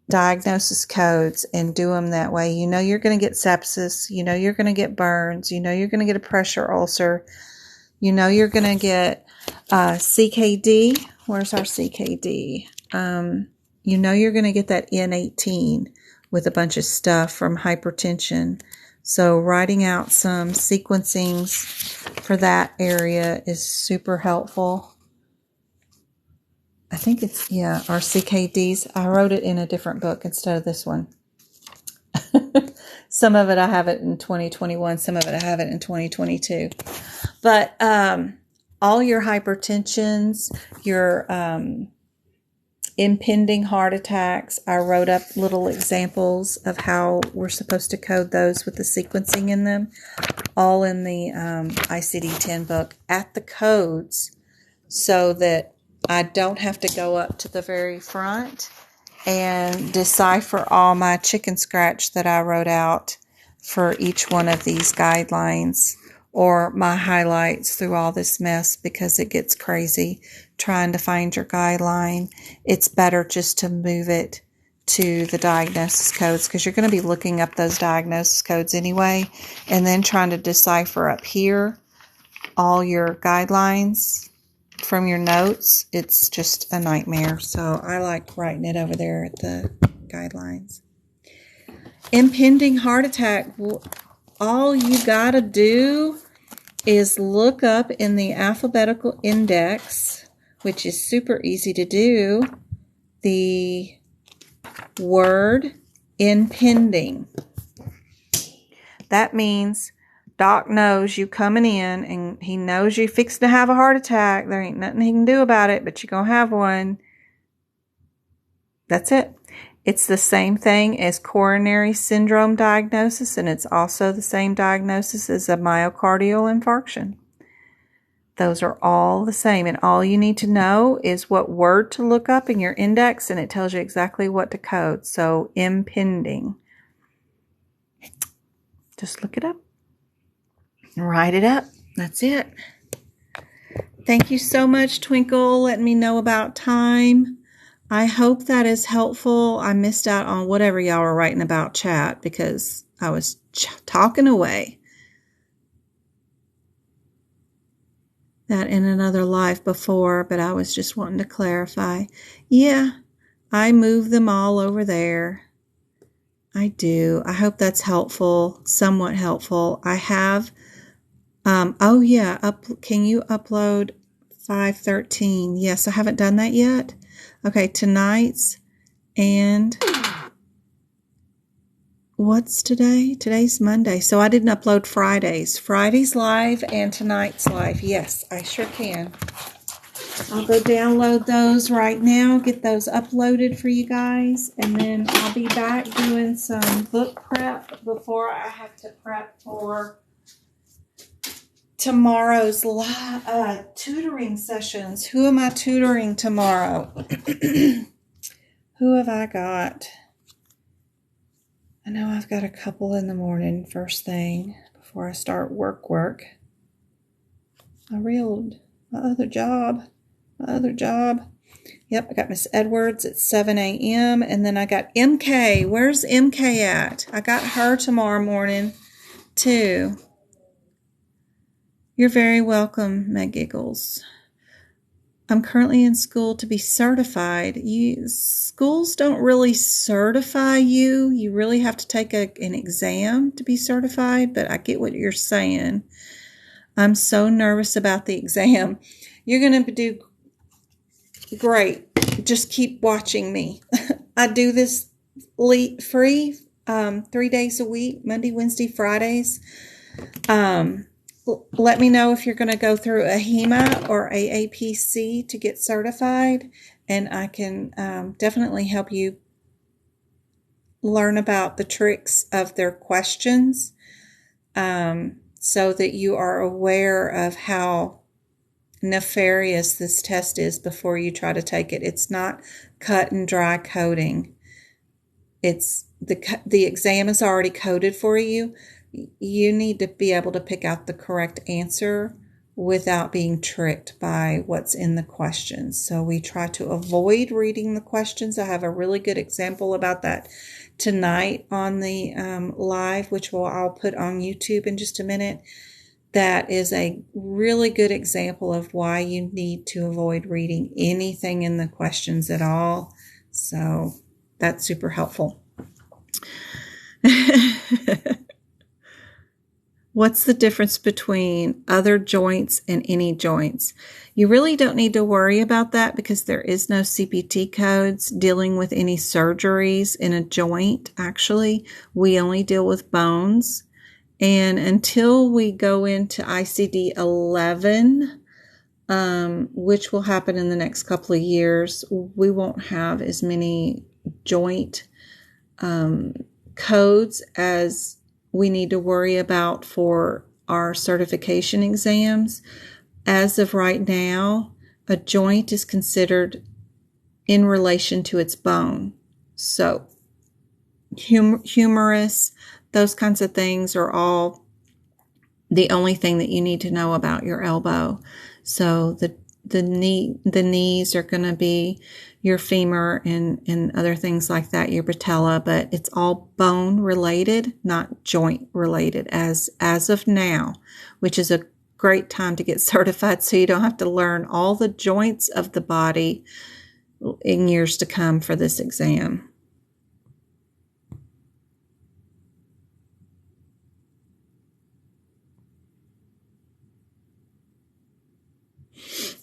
diagnosis codes and do them that way. You know you're going to get sepsis. You know you're going to get burns. You know you're going to get a pressure ulcer. You know you're going to get CKD. Where's our CKD? You know you're going to get that N18 with a bunch of stuff from hypertension. So writing out some sequencings for that area is super helpful. I think it's, yeah, our CKDs. I wrote it in a different book instead of this one. Some of it I have it in 2021. Some of it I have it in 2022. But all your hypertensions, your impending heart attacks, I wrote up little examples of how we're supposed to code those with the sequencing in them, all in the ICD-10 book at the codes, so that I don't have to go up to the very front and decipher all my chicken scratch that I wrote out for each one of these guidelines, or my highlights through all this mess, because it gets crazy trying to find your guideline. It's better just to move it to the diagnosis codes, because you're going to be looking up those diagnosis codes anyway, and then trying to decipher up here all your guidelines from your notes. It's just a nightmare. So I like writing it over there at the guidelines. Impending heart attack. All you got to do is look up in the alphabetical index, which is super easy to do, the word impending. That means Doc knows you coming in, and he knows you fixing to have a heart attack. There ain't nothing he can do about it, but you're going to have one. That's it. It's the same thing as coronary syndrome diagnosis, and it's also the same diagnosis as a myocardial infarction. Those are all the same, and all you need to know is what word to look up in your index, and it tells you exactly what to code. So, impending. Just look it up. Write it up. That's it. Thank you so much, Twinkle, letting me know about time. I hope that is helpful. I missed out on whatever y'all were writing about chat because I was talking away. That in another life before, but I was just wanting to clarify. Yeah, I move them all over there. I do. I hope that's helpful, somewhat helpful. I have, oh yeah, can you upload 513? Yes, I haven't done that yet. Okay, tonight's, and what's today? Today's Monday, so I didn't upload Fridays. Friday's live and tonight's live. Yes, I sure can. I'll go download those right now, get those uploaded for you guys, and then I'll be back doing some book prep before I have to prep for tomorrow's tutoring sessions. Who am I tutoring tomorrow? Who have I got? I know I've got a couple in the morning, first thing, before I start work. My other job. Yep, I got Miss Edwards at 7 a.m. And then I got MK. Where's MK at? I got her tomorrow morning, too. You're very welcome, Meg Giggles. I'm currently in school to be certified. Schools don't really certify you. You really have to take an exam to be certified, but I get what you're saying. I'm so nervous about the exam. You're going to do great. Just keep watching me. I do this free 3 days a week, Monday, Wednesday, Fridays. Let me know if you're going to go through a HEMA or AAPC to get certified, and I can definitely help you learn about the tricks of their questions so that you are aware of how nefarious this test is before you try to take it. It's not cut and dry coding. It's the exam is already coded for you. You need to be able to pick out the correct answer without being tricked by what's in the questions. So we try to avoid reading the questions. I have a really good example about that tonight on the live, which I'll put on YouTube in just a minute. That is a really good example of why you need to avoid reading anything in the questions at all. So that's super helpful. What's the difference between other joints and any joints? You really don't need to worry about that because there is no CPT codes dealing with any surgeries in a joint. Actually, we only deal with bones. And until we go into ICD-11, which will happen in the next couple of years, we won't have as many joint codes as we need to worry about for our certification exams. As of right now, a joint is considered in relation to its bone. So humerus, those kinds of things are all the only thing that you need to know about your elbow. So the knees are going to be your femur and other things like that, your patella, but it's all bone related, not joint related as of now, which is a great time to get certified so you don't have to learn all the joints of the body in years to come for this exam.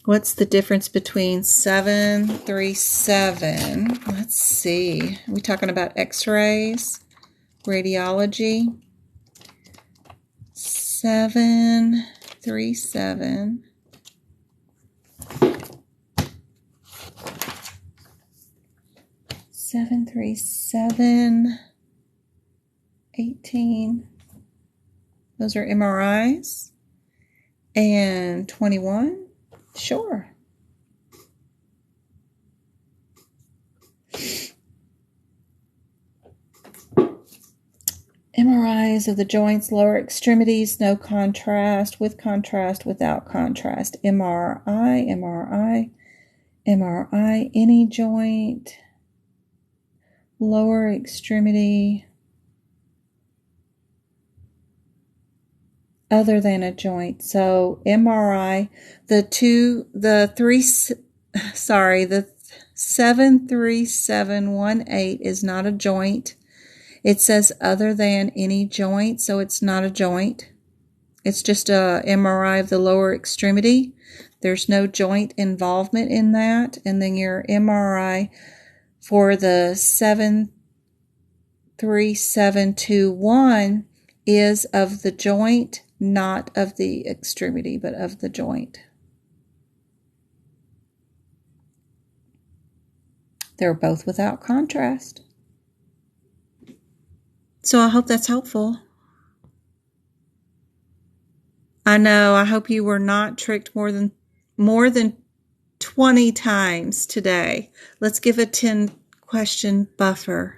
What's the difference between 737? Let's see. Are we talking about x-rays, radiology? 737. Seven, 18. Those are MRIs. And 21. Sure. MRIs of the joints, lower extremities, no contrast, with contrast, without contrast. MRI, any joint, lower extremity, other than a joint. So MRI, the 73718 is not a joint. It says other than any joint, so it's not a joint. It's just a MRI of the lower extremity. There's no joint involvement in that. And then your MRI for the 73721 is of the joint, not of the extremity, but of the joint. They're both without contrast. So I hope that's helpful. I know, I hope you were not tricked more than 20 times today. Let's give a 10 question buffer.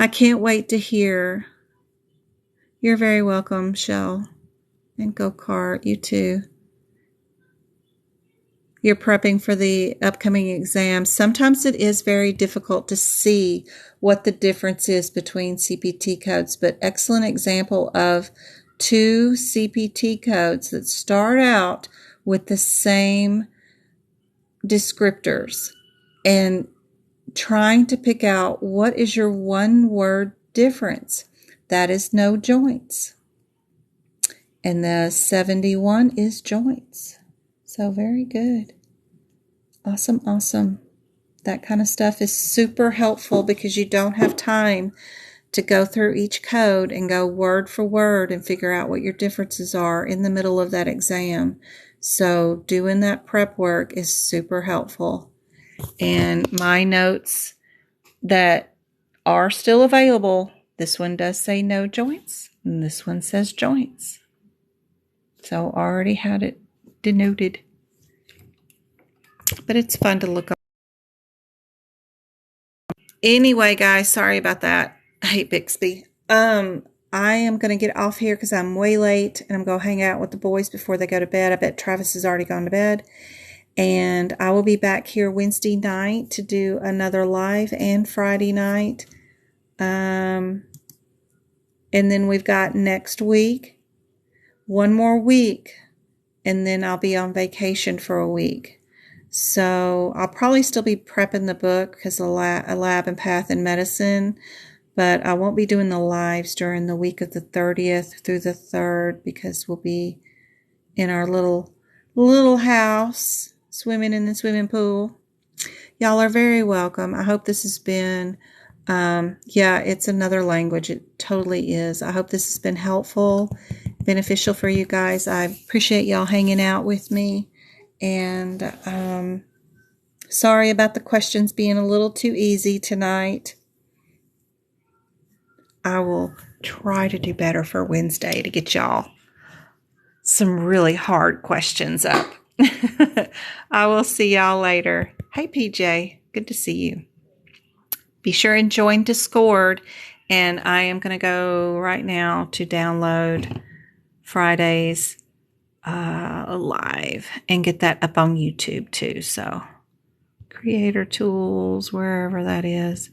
I can't wait to hear. You're very welcome, Shell. And Go-Kart, you too. You're prepping for the upcoming exam. Sometimes it is very difficult to see what the difference is between CPT codes, but excellent example of two CPT codes that start out with the same descriptors and trying to pick out what is your one word difference. That is no joints. And the 71 is joints. So very good. Awesome, awesome. That kind of stuff is super helpful because you don't have time to go through each code and go word for word and figure out what your differences are in the middle of that exam. So doing that prep work is super helpful. And my notes that are still available, this one does say no joints, and this one says joints. So already had it denoted. But it's fun to look up. Anyway, guys, sorry about that. I hate Bixby. I am going to get off here because I'm way late, and I'm going to hang out with the boys before they go to bed. I bet Travis has already gone to bed. And I will be back here Wednesday night to do another live and Friday night. And then we've got next week, one more week, and then I'll be on vacation for a week. So I'll probably still be prepping the book because a lab and path in medicine, but I won't be doing the lives during the week of the 30th through the 3rd because we'll be in our little house swimming in the swimming pool. Y'all are very welcome. I hope this has been, yeah, it's another language. It totally is. I hope this has been helpful, beneficial for you guys. I appreciate y'all hanging out with me. And sorry about the questions being a little too easy tonight. I will try to do better for Wednesday to get y'all some really hard questions up. I will see y'all later. Hey, PJ. Good to see you. Be sure and join Discord. And I am going to go right now to download Friday's live and get that up on YouTube too. So creator tools, wherever that is.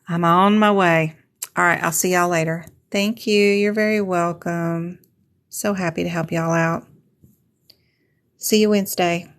I'm on my way. All right. I'll see y'all later. Thank you. You're very welcome. So happy to help y'all out. See you Wednesday.